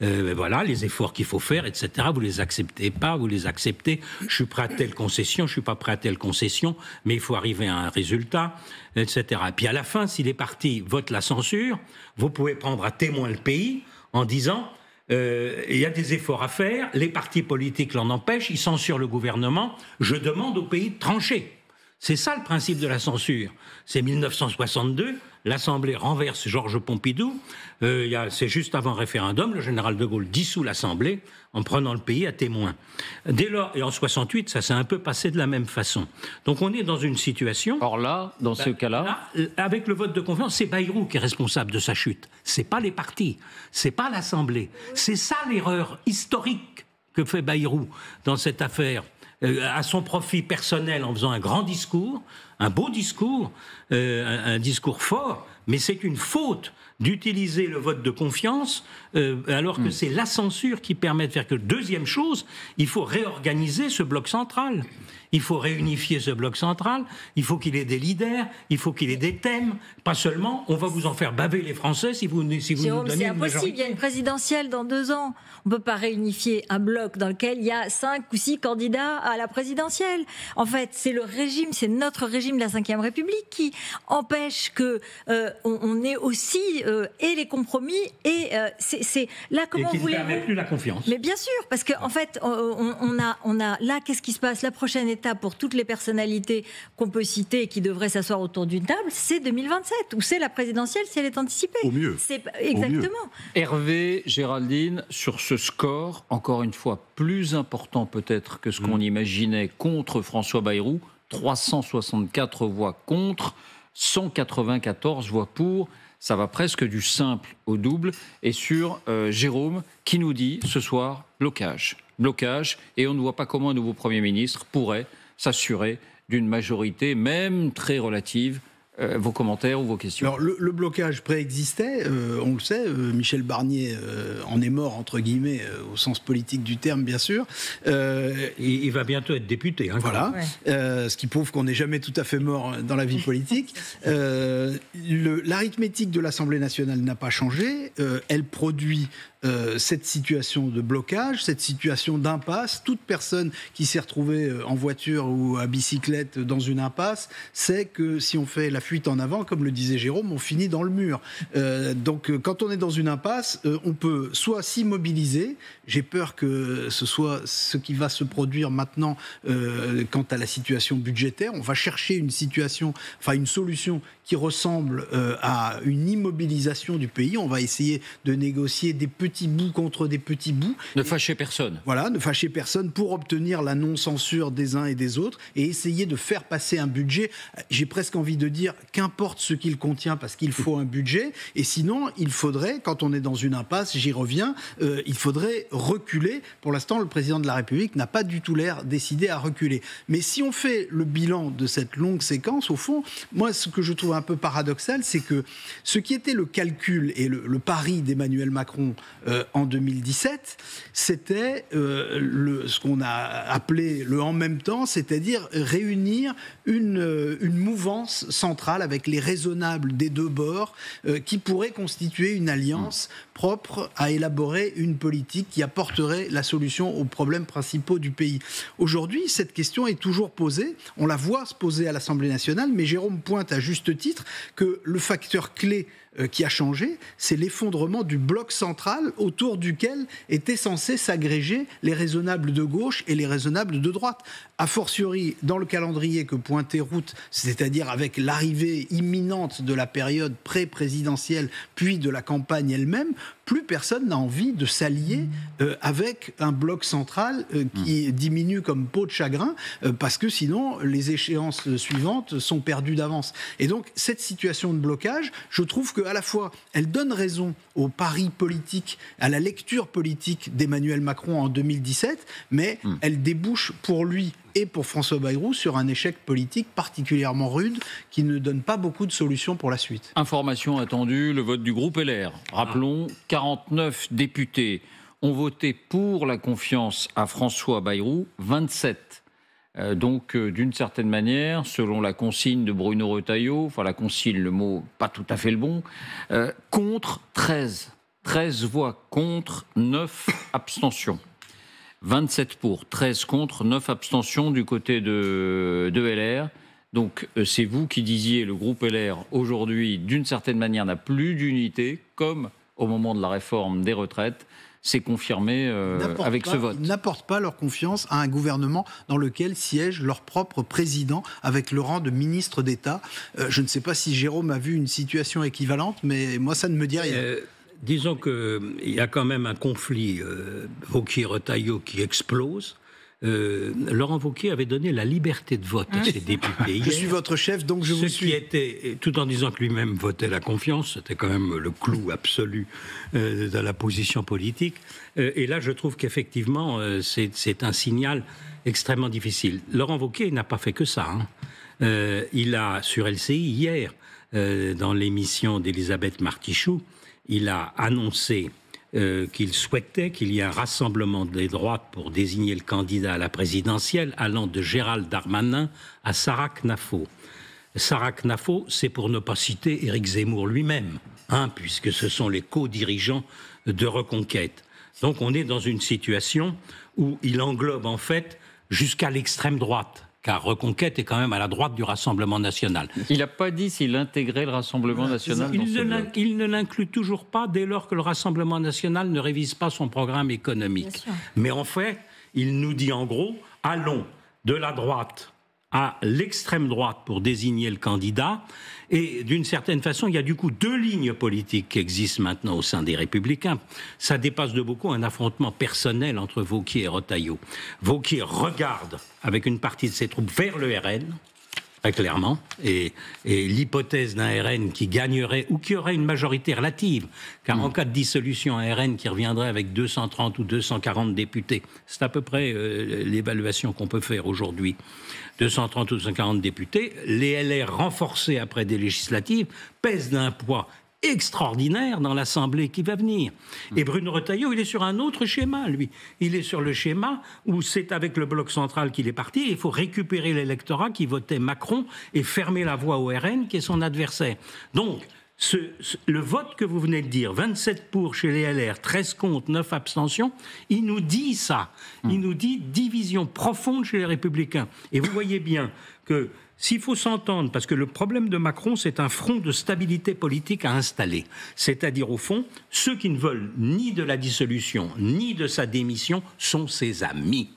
Voilà, les efforts qu'il faut faire, etc. Vous les acceptez pas, vous les acceptez. Je suis prêt à telle concession, je suis pas prêt à telle concession, mais il faut arriver à un résultat, etc. Et puis à la fin, si les partis votent la censure, vous pouvez prendre à témoin le pays en disant il y a des efforts à faire, les partis politiques l'en empêchent, ils censurent le gouvernement, je demande au pays de trancher. C'est ça le principe de la censure. C'est 1962, l'Assemblée renverse Georges Pompidou, c'est juste avant le référendum, le général de Gaulle dissout l'Assemblée en prenant le pays à témoin. Dès lors, et en 68, ça s'est un peu passé de la même façon. Donc on est dans une situation... Or là, dans ce cas-là... Là, avec le vote de confiance, c'est Bayrou qui est responsable de sa chute. C'est pas les partis, c'est pas l'Assemblée. C'est ça l'erreur historique que fait Bayrou dans cette affaire. À son profit personnel en faisant un grand discours, un beau discours, un discours fort, mais c'est une faute d'utiliser le vote de confiance alors que c'est la censure qui permet de faire que. Deuxième chose, il faut réorganiser ce bloc central. Il faut réunifier ce bloc central, il faut qu'il ait des leaders, il faut qu'il ait des thèmes, pas seulement on va vous en faire baver les Français si vous nous donnez une majorité. C'est impossible, il y a une présidentielle dans 2 ans. On ne peut pas réunifier un bloc dans lequel il y a 5 ou 6 candidats à la présidentielle. En fait, c'est le régime, c'est notre régime de la Ve République qui empêche que on ait aussi et les compromis et c'est là comment et vous voulez. Et qui ne permet plus la confiance. Mais bien sûr, parce qu'en fait, on a là, qu'est-ce qui se passe? La prochaine étape pour toutes les personnalités qu'on peut citer et qui devraient s'asseoir autour d'une table, c'est 2027, ou c'est la présidentielle si elle est anticipée. Au mieux. Exactement. Au mieux. Hervé, Géraldine, sur ce score, encore une fois, plus important peut-être que ce qu'on imaginait contre François Bayrou, 364 voix contre, 194 voix pour, ça va presque du simple au double. Et sur Jérôme, qui nous dit ce soir, blocage, et on ne voit pas comment un nouveau Premier ministre pourrait s'assurer d'une majorité, même très relative. Vos commentaires ou vos questions? Alors, le blocage préexistait, on le sait, Michel Barnier en est mort, entre guillemets, au sens politique du terme, bien sûr. Il va bientôt être député. Hein, voilà, ce qui prouve qu'on n'est jamais tout à fait mort dans la vie politique. L'arithmétique de l'Assemblée nationale n'a pas changé, elle produit cette situation de blocage, cette situation d'impasse. Toute personne qui s'est retrouvée en voiture ou à bicyclette dans une impasse sait que si on fait la fuite en avant, comme le disait Jérôme, on finit dans le mur. Donc quand on est dans une impasse, on peut soit s'immobiliser, j'ai peur que ce soit ce qui va se produire maintenant quant à la situation budgétaire, on va chercher une solution qui ressemble à une immobilisation du pays, on va essayer de négocier des petits petits bouts contre des petits bouts. Ne fâchez personne. Voilà, ne fâcher personne pour obtenir la non-censure des uns et des autres et essayer de faire passer un budget. J'ai presque envie de dire, qu'importe ce qu'il contient, parce qu'il faut un budget. Et sinon, il faudrait, quand on est dans une impasse, j'y reviens, il faudrait reculer. Pour l'instant, le président de la République n'a pas du tout l'air décidé à reculer. Mais si on fait le bilan de cette longue séquence, au fond, moi, ce que je trouve un peu paradoxal, c'est que ce qui était le calcul et le pari d'Emmanuel Macron en 2017, c'était ce qu'on a appelé le « en même temps », c'est-à-dire réunir une mouvance centrale avec les raisonnables des deux bords qui pourrait constituer une alliance propre à élaborer une politique qui apporterait la solution aux problèmes principaux du pays. Aujourd'hui, cette question est toujours posée. On la voit se poser à l'Assemblée nationale, mais Jérôme pointe à juste titre que le facteur clé qui a changé, c'est l'effondrement du bloc central autour duquel étaient censés s'agréger les raisonnables de gauche et les raisonnables de droite. A fortiori, dans le calendrier que pointait Route, c'est-à-dire avec l'arrivée imminente de la période pré-présidentielle puis de la campagne elle-même, plus personne n'a envie de s'allier avec un bloc central qui diminue comme peau de chagrin parce que sinon les échéances suivantes sont perdues d'avance. Et donc cette situation de blocage, je trouve qu'à la fois elle donne raison au pari politique, à la lecture politique d'Emmanuel Macron en 2017, mais elle débouche pour lui et pour François Bayrou sur un échec politique particulièrement rude qui ne donne pas beaucoup de solutions pour la suite. Information attendue, le vote du groupe LR. Rappelons, 49 députés ont voté pour la confiance à François Bayrou, 27. Donc, d'une certaine manière, selon la consigne de Bruno Retailleau, enfin la consigne, le mot pas tout à fait le bon, contre 13. 13 voix contre, 9 abstentions. 27 pour, 13 contre, 9 abstentions du côté de LR. Donc c'est vous qui disiez, le groupe LR aujourd'hui, d'une certaine manière, n'a plus d'unité, comme au moment de la réforme des retraites. C'est confirmé avec ce vote. Ils n'apportent pas leur confiance à un gouvernement dans lequel siège leur propre président avec le rang de ministre d'État. Je ne sais pas si Jérôme a vu une situation équivalente, mais moi ça ne me dit rien. Disons qu'il y a quand même un conflit Wauquiez-Retailleau qui explose. Laurent Wauquiez avait donné la liberté de vote à ses députés. Je suis votre chef, donc je vous suis. Qui était, tout en disant que lui-même votait la confiance, c'était quand même le clou absolu de la position politique. Et là, je trouve qu'effectivement, c'est un signal extrêmement difficile. Laurent Wauquiez n'a pas fait que ça. Il a, sur LCI, hier, dans l'émission d'Elisabeth Martichoux, il a annoncé qu'il souhaitait qu'il y ait un rassemblement des droites pour désigner le candidat à la présidentielle allant de Gérald Darmanin à Sarah Knafo. Sarah Knafo, c'est pour ne pas citer Éric Zemmour lui-même, puisque ce sont les co-dirigeants de Reconquête. Donc on est dans une situation où il englobe en fait jusqu'à l'extrême droite. Car Reconquête est quand même à la droite du Rassemblement national. Il n'a pas dit s'il intégrait le Rassemblement national dans ce bloc. Il ne l'inclut toujours pas dès lors que le Rassemblement national ne révise pas son programme économique. Mais en fait, il nous dit en gros, allons de la droite à l'extrême droite pour désigner le candidat. Et d'une certaine façon, il y a du coup deux lignes politiques qui existent maintenant au sein des Républicains. Ça dépasse de beaucoup un affrontement personnel entre Wauquiez et Retailleau. Wauquiez regarde avec une partie de ses troupes vers le RN, très clairement, et l'hypothèse d'un RN qui gagnerait ou qui aurait une majorité relative, car en cas de dissolution, un RN qui reviendrait avec 230 ou 240 députés, c'est à peu près l'évaluation qu'on peut faire aujourd'hui. 230 ou 240 députés, les LR renforcés après des législatives pèsent d'un poids extraordinaire dans l'Assemblée qui va venir. Et Bruno Retailleau, il est sur un autre schéma, lui. Il est sur le schéma où c'est avec le bloc central qu'il est parti, et il faut récupérer l'électorat qui votait Macron et fermer la voie au RN qui est son adversaire. Donc, le vote que vous venez de dire, 27 pour chez les LR, 13 contre, 9 abstentions, il nous dit ça. Il nous dit division profonde chez les Républicains. Et vous voyez bien que s'il faut s'entendre, parce que le problème de Macron, c'est un front de stabilité politique à installer. C'est-à-dire, au fond, ceux qui ne veulent ni de la dissolution, ni de sa démission, sont ses amis.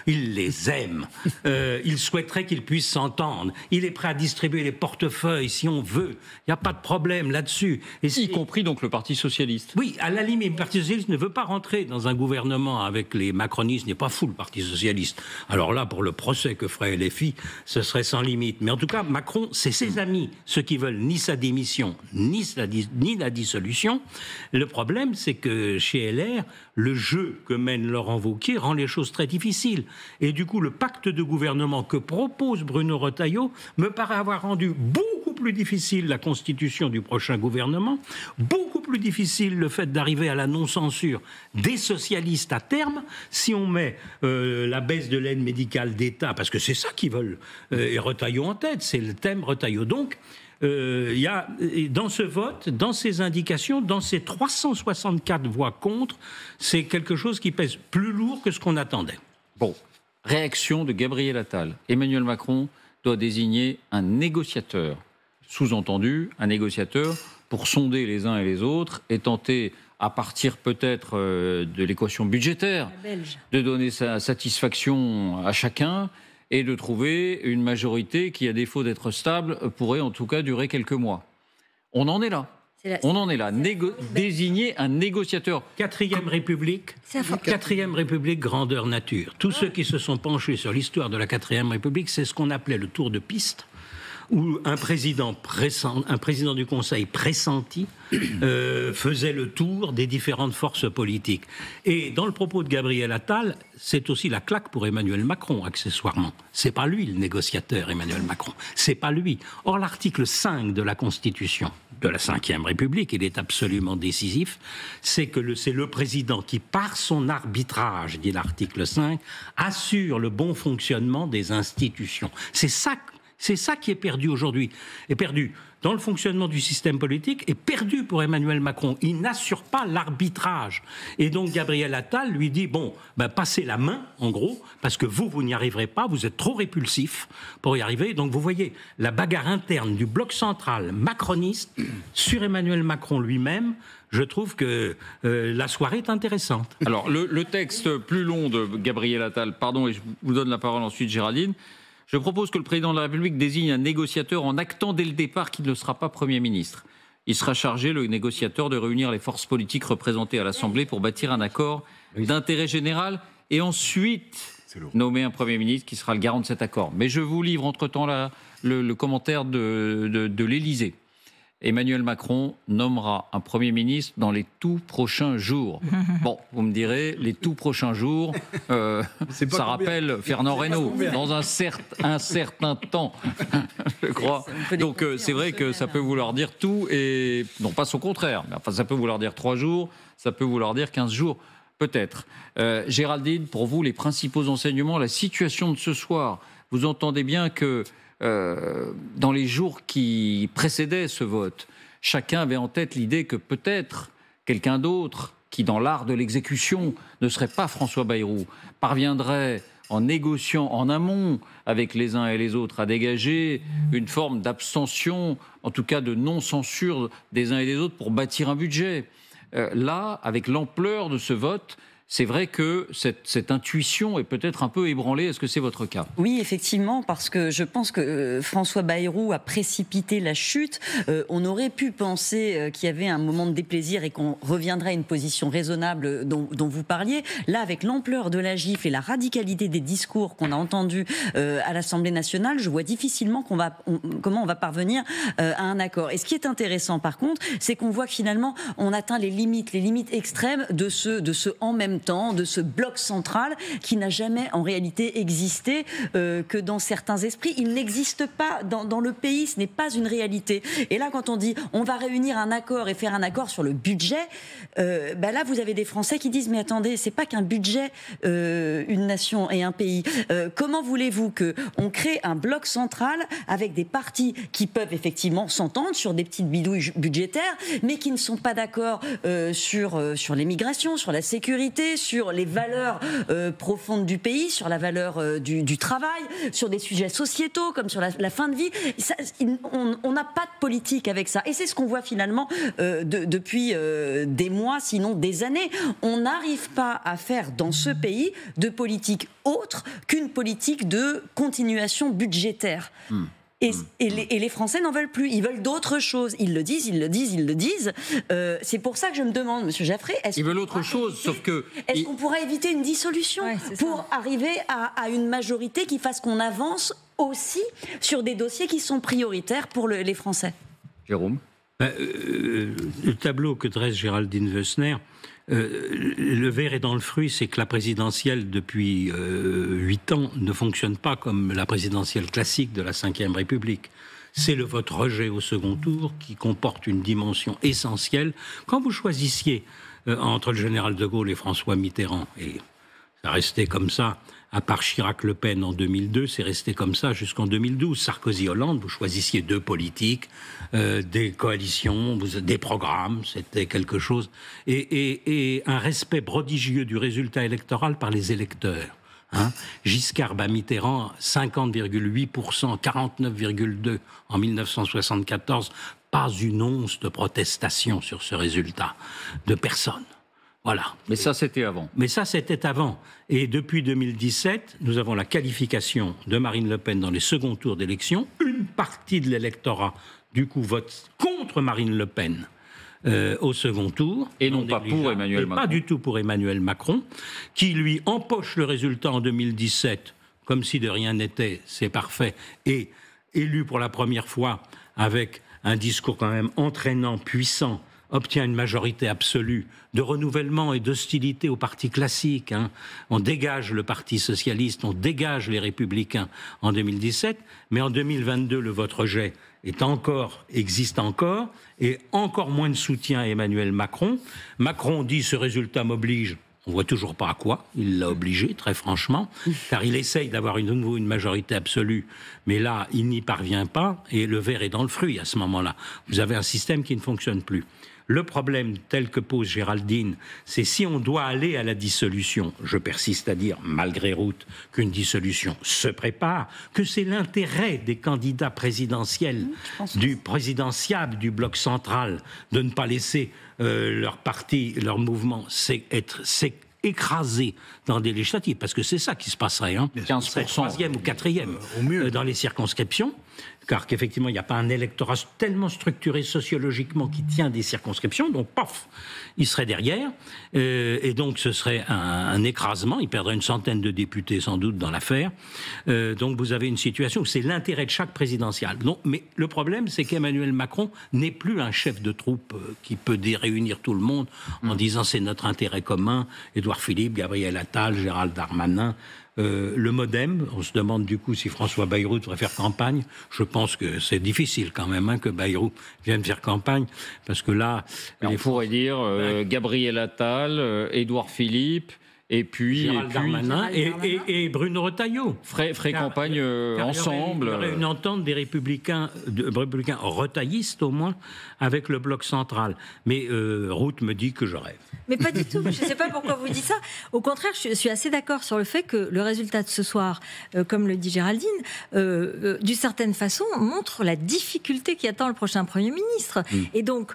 Il les aime. Il souhaiterait qu'ils puissent s'entendre. Il est prêt à distribuer les portefeuilles si on veut. Il n'y a pas de problème là-dessus. Y compris donc le Parti socialiste. Oui, à la limite, le Parti socialiste ne veut pas rentrer dans un gouvernement avec les macronistes. Il n'est pas fou, le Parti socialiste. Alors là, pour le procès que ferait LFI, ce serait sans limite. Mais en tout cas, Macron, c'est ses amis, ceux qui veulent ni sa démission, ni la dissolution. Le problème, c'est que chez LR, le jeu que mène Laurent Wauquiez rend les choses très difficiles. Et du coup, le pacte de gouvernement que propose Bruno Retailleau me paraît avoir rendu beaucoup plus difficile la constitution du prochain gouvernement, beaucoup plus difficile le fait d'arriver à la non-censure des socialistes à terme, si on met la baisse de l'aide médicale d'État, parce que c'est ça qu'ils veulent, et Retailleau en tête, c'est le thème Retailleau. Donc, il y a dans ce vote, dans ces indications, dans ces 364 voix contre, c'est quelque chose qui pèse plus lourd que ce qu'on attendait. Bon, réaction de Gabriel Attal. Emmanuel Macron doit désigner un négociateur. Sous-entendu, un négociateur pour sonder les uns et les autres et tenter, à partir peut-être de l'équation budgétaire, de donner sa satisfaction à chacun et de trouver une majorité qui, à défaut d'être stable, pourrait en tout cas durer quelques mois. On en est là. On en est là. Désigner un négociateur. Quatrième République, grandeur nature. Tous ceux qui se sont penchés sur l'histoire de la Quatrième République, c'est ce qu'on appelait le tour de piste, où un président du Conseil pressenti faisait le tour des différentes forces politiques. Et dans le propos de Gabriel Attal, c'est aussi la claque pour Emmanuel Macron, accessoirement. C'est pas lui le négociateur, Emmanuel Macron. C'est pas lui. Or, l'article 5 de la Constitution de la Ve République, il est absolument décisif, c'est que c'est le président qui, par son arbitrage, dit l'article 5, assure le bon fonctionnement des institutions. C'est ça qui est perdu aujourd'hui, est perdu dans le fonctionnement du système politique et perdu pour Emmanuel Macron. Il n'assure pas l'arbitrage. Et donc Gabriel Attal lui dit, passez la main, en gros, parce que vous n'y arriverez pas, vous êtes trop répulsif pour y arriver. Donc vous voyez la bagarre interne du bloc central macroniste sur Emmanuel Macron lui-même. Je trouve que la soirée est intéressante. Alors le texte plus long de Gabriel Attal, pardon, et je vous donne la parole ensuite, Géraldine. Je propose que le président de la République désigne un négociateur en actant dès le départ qu'il ne sera pas Premier ministre. Il sera chargé, le négociateur, de réunir les forces politiques représentées à l'Assemblée pour bâtir un accord d'intérêt général et ensuite nommer un Premier ministre qui sera le garant de cet accord. Mais je vous livre entre-temps le commentaire de l'Élysée. Emmanuel Macron nommera un Premier ministre dans les tout prochains jours. Bon, vous me direz, les tout prochains jours, ça rappelle Fernand Reynaud, dans un certain temps, je crois. Donc c'est vrai que ça peut vouloir dire tout, et non pas son contraire, mais enfin ça peut vouloir dire 3 jours, ça peut vouloir dire 15 jours, peut-être. Géraldine, pour vous, les principaux enseignements, la situation de ce soir, vous entendez bien que dans les jours qui précédaient ce vote, chacun avait en tête l'idée que peut-être quelqu'un d'autre, qui dans l'art de l'exécution ne serait pas François Bayrou, parviendrait, en négociant en amont avec les uns et les autres, à dégager une forme d'abstention, en tout cas de non-censure des uns et des autres pour bâtir un budget. Là, avec l'ampleur de ce vote, c'est vrai que cette intuition est peut-être un peu ébranlée. Est-ce que c'est votre cas ? Oui, effectivement, parce que je pense que François Bayrou a précipité la chute. On aurait pu penser qu'il y avait un moment de déplaisir et qu'on reviendrait à une position raisonnable dont vous parliez. Là, avec l'ampleur de la gifle et la radicalité des discours qu'on a entendus à l'Assemblée nationale, je vois difficilement comment on va parvenir à un accord. Et ce qui est intéressant, par contre, c'est qu'on voit que finalement, on atteint les limites extrêmes de ce en même temps, de ce bloc central qui n'a jamais en réalité existé que dans certains esprits. Il n'existe pas dans le pays, ce n'est pas une réalité. Et là, quand on dit on va réunir un accord et faire un accord sur le budget, là vous avez des Français qui disent mais attendez, c'est pas qu'un budget, une nation et un pays. Comment voulez-vous qu'on crée un bloc central avec des partis qui peuvent effectivement s'entendre sur des petites bidouilles budgétaires, mais qui ne sont pas d'accord sur l'immigration, sur la sécurité, société, sur les valeurs profondes du pays, sur la valeur du travail, sur des sujets sociétaux comme sur la fin de vie. On n'a pas de politique avec ça. Et c'est ce qu'on voit finalement depuis des mois, sinon des années. On n'arrive pas à faire dans ce pays de politique autre qu'une politique de continuation budgétaire. Et les Français n'en veulent plus. Ils veulent d'autres choses. Ils le disent. C'est pour ça que je me demande, Monsieur Jaffray, ils veulent autre chose, sauf que... Est-ce qu'on pourrait éviter une dissolution pour arriver à une majorité qui fasse qu'on avance aussi sur des dossiers qui sont prioritaires pour les Français? Jérôme? Le tableau que dresse Géraldine Wessner, le verre est dans le fruit, c'est que la présidentielle, depuis 8 ans, ne fonctionne pas comme la présidentielle classique de la Ve République. C'est le vote rejet au second tour qui comporte une dimension essentielle. Quand vous choisissiez entre le général de Gaulle et François Mitterrand, et ça restait comme ça, à part Chirac-Le Pen en 2002, c'est resté comme ça jusqu'en 2012. Sarkozy-Hollande, vous choisissiez deux politiques, des coalitions, des programmes, c'était quelque chose. Et un respect prodigieux du résultat électoral par les électeurs. Giscard Mitterrand, 50,8%, 49,2% en 1974. Pas une once de protestation sur ce résultat, de personne. Voilà. Mais ça, c'était avant. Et depuis 2017, nous avons la qualification de Marine Le Pen dans les seconds tours d'élection. Une partie de l'électorat, du coup, vote contre Marine Le Pen au second tour. Et non pas pour Emmanuel Macron. Pas du tout pour Emmanuel Macron, qui lui empoche le résultat en 2017, comme si de rien n'était, c'est parfait, et élu pour la première fois avec un discours quand même entraînant, puissant, obtient une majorité absolue de renouvellement et d'hostilité au parti classique. On dégage le Parti socialiste, on dégage les Républicains en 2017, mais en 2022, le vote rejet existe encore, et encore moins de soutien à Emmanuel Macron. Macron dit « ce résultat m'oblige ». On ne voit toujours pas à quoi, il l'a obligé, très franchement, car il essaye d'avoir de nouveau une majorité absolue, mais là, il n'y parvient pas, et le verre est dans le fruit à ce moment-là. Vous avez un système qui ne fonctionne plus. Le problème, tel que pose Géraldine, c'est si on doit aller à la dissolution, je persiste à dire, malgré Route, qu'une dissolution se prépare, que c'est l'intérêt des candidats présidentiels, du présidentiable du bloc central, de ne pas laisser leur parti, leur mouvement écrasé dans des législatives, parce que c'est ça qui se passerait, 15%, troisième ou quatrième au mieux. Dans les circonscriptions, car qu'effectivement il n'y a pas un électorat tellement structuré sociologiquement qui tient des circonscriptions, donc paf, il serait derrière, et donc ce serait un écrasement, il perdrait une centaine de députés sans doute dans l'affaire, donc vous avez une situation où c'est l'intérêt de chaque présidentiable. Mais le problème, c'est qu'Emmanuel Macron n'est plus un chef de troupe qui peut réunir tout le monde en disant c'est notre intérêt commun, Édouard Philippe, Gabriel Attal, Gérald Darmanin, le MoDem, on se demande du coup si François Bayrou devrait faire campagne. Je pense que c'est difficile quand même que Bayrou vienne faire campagne, parce que là... On pourrait dire Gabriel Attal, Édouard Philippe... Et puis, Darmanin et Bruno Retailleau. Ferait campagne ensemble. Il y aurait une entente des républicains retaillistes au moins, avec le bloc central. Mais Route me dit que je rêve. Mais pas du tout, je ne sais pas pourquoi vous dites ça. Au contraire, je suis assez d'accord sur le fait que le résultat de ce soir, comme le dit Géraldine, d'une certaine façon, montre la difficulté qui attend le prochain Premier ministre. Et donc...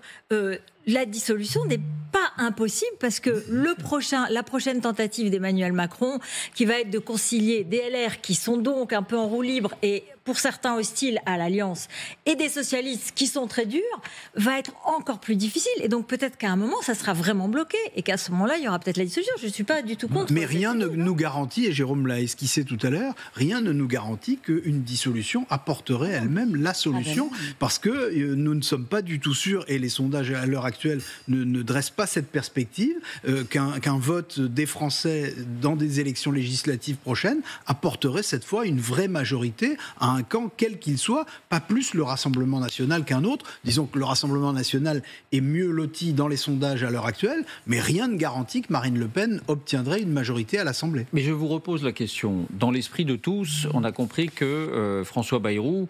la dissolution n'est pas impossible, parce que la prochaine tentative d'Emmanuel Macron, qui va être de concilier des LR qui sont donc un peu en roue libre et pour certains hostiles à l'Alliance, et des socialistes qui sont très durs, va être encore plus difficile. Et donc peut-être qu'à un moment, ça sera vraiment bloqué, et qu'à ce moment-là, il y aura peut-être la dissolution. Je ne suis pas du tout contre. Mais rien ne nous garantit, et Jérôme l'a esquissé tout à l'heure, rien ne nous garantit qu'une dissolution apporterait elle-même la solution, parce que nous ne sommes pas du tout sûrs, et les sondages à l'heure actuelle ne dressent pas cette perspective, qu'un vote des Français dans des élections législatives prochaines apporterait cette fois une vraie majorité à un camp quel qu'il soit, pas plus le Rassemblement national qu'un autre. Disons que le Rassemblement national est mieux loti dans les sondages à l'heure actuelle, mais rien ne garantit que Marine Le Pen obtiendrait une majorité à l'Assemblée. Mais je vous repose la question. Dans l'esprit de tous, on a compris que François Bayrou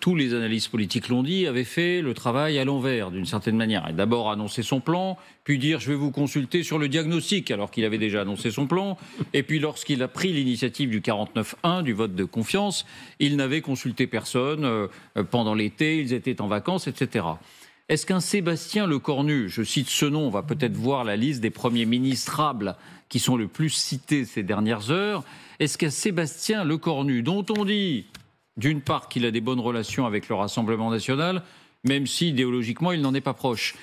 tous les analystes politiques l'ont dit, avait fait le travail à l'envers, d'une certaine manière. Et d'abord annoncer son plan, puis dire « je vais vous consulter sur le diagnostic », alors qu'il avait déjà annoncé son plan. Et puis lorsqu'il a pris l'initiative du 49-1, du vote de confiance, il n'avait consulté personne pendant l'été, ils étaient en vacances, etc. Est-ce qu'un Sébastien Lecornu, je cite ce nom, on va peut-être voir la liste des premiers ministrables qui sont le plus cités ces dernières heures, est-ce qu'un Sébastien Lecornu, dont on dit d'une part qu'il a des bonnes relations avec le Rassemblement national, même si idéologiquement il n'en est pas proche,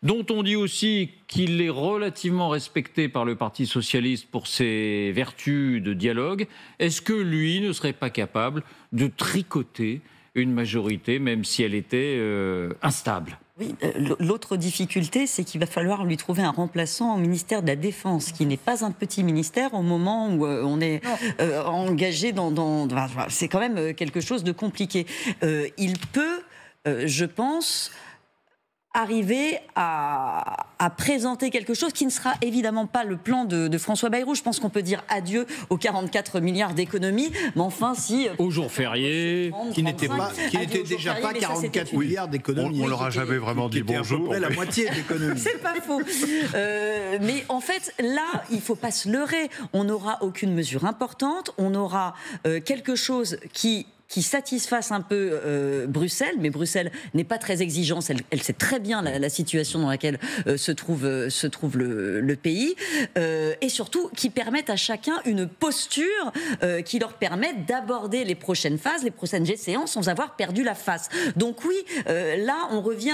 dont on dit aussi qu'il est relativement respecté par le Parti socialiste pour ses vertus de dialogue, est-ce que lui ne serait pas capable de tricoter une majorité, même si elle était instable? Oui, l'autre difficulté, c'est qu'il va falloir lui trouver un remplaçant au ministère de la Défense, qui n'est pas un petit ministère au moment où on est engagé dans... C'est quand même quelque chose de compliqué. Il peut, je pense, arriver à présenter quelque chose qui ne sera évidemment pas le plan de François Bayrou. Je pense qu'on peut dire adieu aux 44 milliards d'économies, mais enfin si... Au jour férié, qui n'était déjà pas 44 milliards d'économies. On leur a jamais vraiment dit bonjour. C'était à peu près la moitié d'économies. C'est pas faux. Mais en fait, là, il ne faut pas se leurrer. On n'aura aucune mesure importante. On aura quelque chose qui satisfasse un peu Bruxelles, mais Bruxelles n'est pas très exigeante, elle sait très bien la situation dans laquelle se trouve le pays, et surtout qui permettent à chacun une posture qui leur permette d'aborder les prochaines phases, les prochaines séances sans avoir perdu la face. Donc oui, là on revient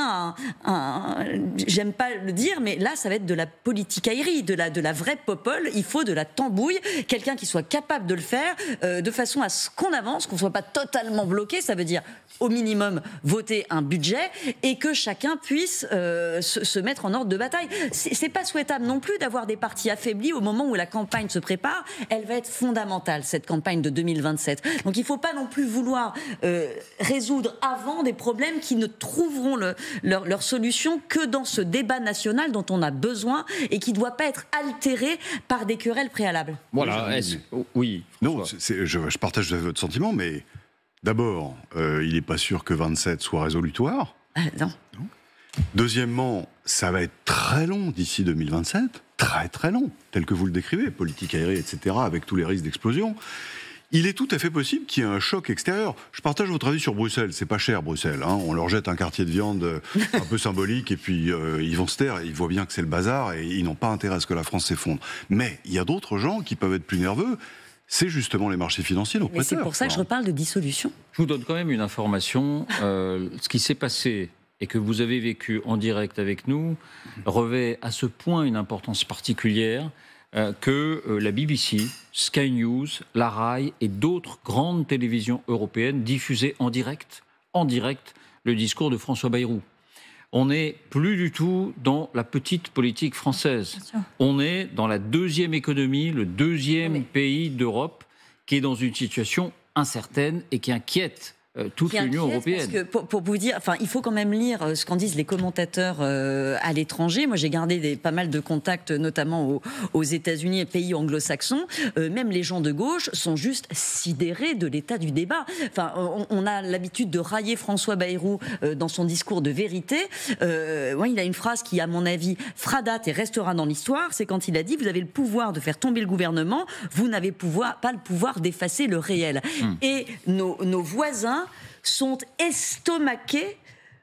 à j'aime pas le dire, mais là ça va être de la politicaillerie, de la vraie popole. Il faut de la tambouille, quelqu'un qui soit capable de le faire de façon à ce qu'on avance, qu'on soit pas totalement bloqué, ça veut dire au minimum voter un budget et que chacun puisse se mettre en ordre de bataille. C'est pas souhaitable non plus d'avoir des partis affaiblis au moment où la campagne se prépare. Elle va être fondamentale, cette campagne de 2027. Donc il ne faut pas non plus vouloir résoudre avant des problèmes qui ne trouveront leur solution que dans ce débat national dont on a besoin et qui ne doit pas être altéré par des querelles préalables. Voilà, oui. Non, je partage votre sentiment, mais d'abord, il n'est pas sûr que 27 soit résolutoire. Non. Deuxièmement, ça va être très long d'ici 2027, très très long, tel que vous le décrivez, politique aérienne, etc., avec tous les risques d'explosion. Il est tout à fait possible qu'il y ait un choc extérieur. Je partage votre avis sur Bruxelles. C'est pas cher, Bruxelles. Hein. On leur jette un quartier de viande un peu symbolique et puis ils vont se taire. Ils voient bien que c'est le bazar et ils n'ont pas intérêt à ce que la France s'effondre. Mais il y a d'autres gens qui peuvent être plus nerveux. C'est justement les marchés financiers, nos prêteurs. C'est pour ça que je reparle de dissolution. Je vous donne quand même une information. Ce qui s'est passé et que vous avez vécu en direct avec nous revêt à ce point une importance particulière que la BBC, Sky News, la RAI et d'autres grandes télévisions européennes diffusaient en direct le discours de François Bayrou. On n'est plus du tout dans la petite politique française. On est dans la deuxième économie, le deuxième pays d'Europe qui est dans une situation incertaine et qui inquiète toute l'Union européenne. Parce que pour vous dire, enfin, il faut quand même lire ce qu'en disent les commentateurs à l'étranger. Moi, j'ai gardé pas mal de contacts, notamment aux États-Unis et pays anglo-saxons. Même les gens de gauche sont juste sidérés de l'état du débat. Enfin, on a l'habitude de railler François Bayrou dans son discours de vérité. Il a une phrase qui, à mon avis, fera date et restera dans l'histoire. C'est quand il a dit: vous avez le pouvoir de faire tomber le gouvernement, vous n'avez pas le pouvoir d'effacer le réel. Et nos voisins sont estomaqués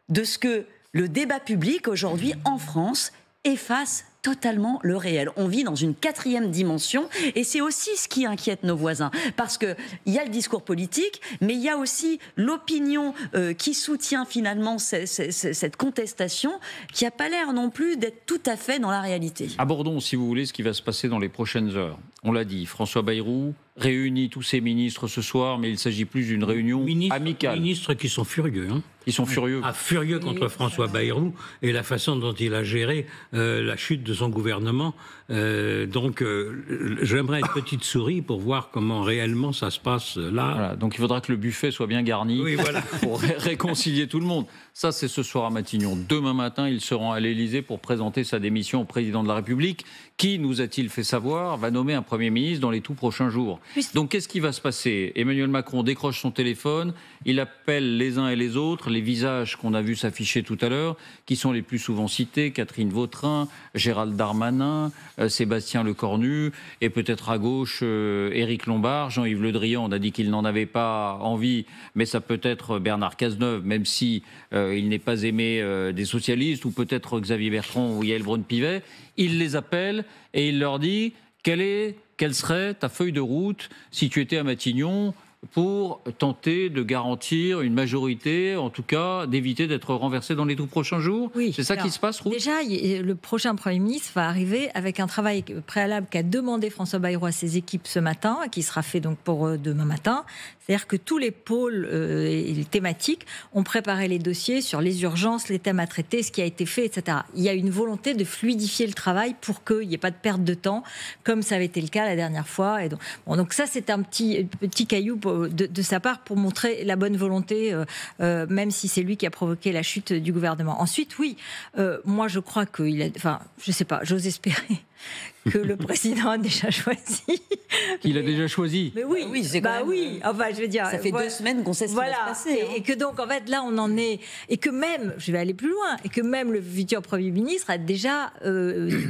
de ce que le débat public aujourd'hui en France efface totalement le réel. On vit dans une quatrième dimension et c'est aussi ce qui inquiète nos voisins. Parce qu'il y a le discours politique, mais il y a aussi l'opinion qui soutient finalement cette contestation qui n'a pas l'air non plus d'être tout à fait dans la réalité. Abordons, si vous voulez, ce qui va se passer dans les prochaines heures. On l'a dit, François Bayrou réunit tous ses ministres ce soir, mais il ne s'agit plus d'une réunion amicale. Ministres qui sont furieux. Hein. Ils sont furieux. Furieux contre François Bayrou et la façon dont il a géré la chute de son gouvernement. Donc, j'aimerais une petite souris pour voir comment réellement ça se passe là. Voilà, donc il faudra que le buffet soit bien garni pour réconcilier tout le monde. Ça, c'est ce soir à Matignon. Demain matin, il se rend à l'Élysée pour présenter sa démission au président de la République, qui, nous a-t-il fait savoir, va nommer un Premier ministre dans les tout prochains jours. Donc, qu'est-ce qui va se passer ? Emmanuel Macron décroche son téléphone, il appelle les uns et les autres, les visages qu'on a vus s'afficher tout à l'heure, qui sont les plus souvent cités, Catherine Vautrin, Gérald Darmanin, Sébastien Lecornu, et peut-être à gauche, Éric Lombard, Jean-Yves Le Drian, on a dit qu'il n'en avait pas envie, mais ça peut être Bernard Cazeneuve, même si il n'est pas aimé des socialistes, ou peut-être Xavier Bertrand ou Yaël Braun-Pivet. Il les appelle et il leur dit quelle serait ta feuille de route si tu étais à Matignon pour tenter de garantir une majorité, en tout cas d'éviter d'être renversé dans les tout prochains jours. Oui, c'est ça qui se passe, Ruth ? Déjà, le prochain Premier ministre va arriver avec un travail préalable qu'a demandé François Bayrou à ses équipes ce matin, qui sera fait donc pour demain matin. C'est-à-dire que tous les pôles et les thématiques ont préparé les dossiers sur les urgences, les thèmes à traiter, ce qui a été fait, etc. Il y a une volonté de fluidifier le travail pour qu'il n'y ait pas de perte de temps, comme ça avait été le cas la dernière fois. Et donc ça, c'est un petit caillou de sa part pour montrer la bonne volonté, même si c'est lui qui a provoqué la chute du gouvernement. Ensuite, oui, moi je crois qu'il a... Enfin, je sais pas, j'ose espérer que le président a déjà choisi. Qu'il a déjà choisi. Mais oui, c'est quand même... Enfin, je veux dire, ça fait 2 semaines qu'on sait ce qui va se passer. Et que donc, en fait, là, on en est... Et que même, je vais aller plus loin, et que même le futur Premier ministre a déjà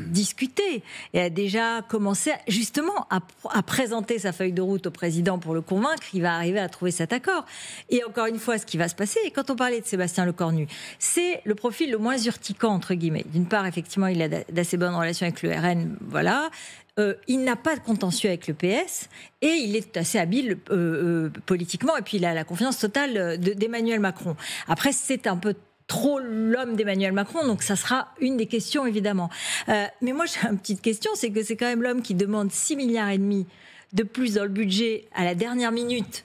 discuté et a déjà commencé, justement, à présenter sa feuille de route au président pour le convaincre. Il va arriver à trouver cet accord. Et encore une fois, ce qui va se passer, et quand on parlait de Sébastien Lecornu, c'est le profil le moins urticant, entre guillemets. D'une part, effectivement, il a d'assez bonnes relations avec le RN, voilà. Il n'a pas de contentieux avec le PS et il est assez habile politiquement, et puis il a la confiance totale d'Emmanuel Macron. Après, c'est un peu trop l'homme d'Emmanuel Macron, donc ça sera une des questions, évidemment. Mais moi, j'ai une petite question, c'est que c'est quand même l'homme qui demande 6,5 milliards de plus dans le budget à la dernière minute.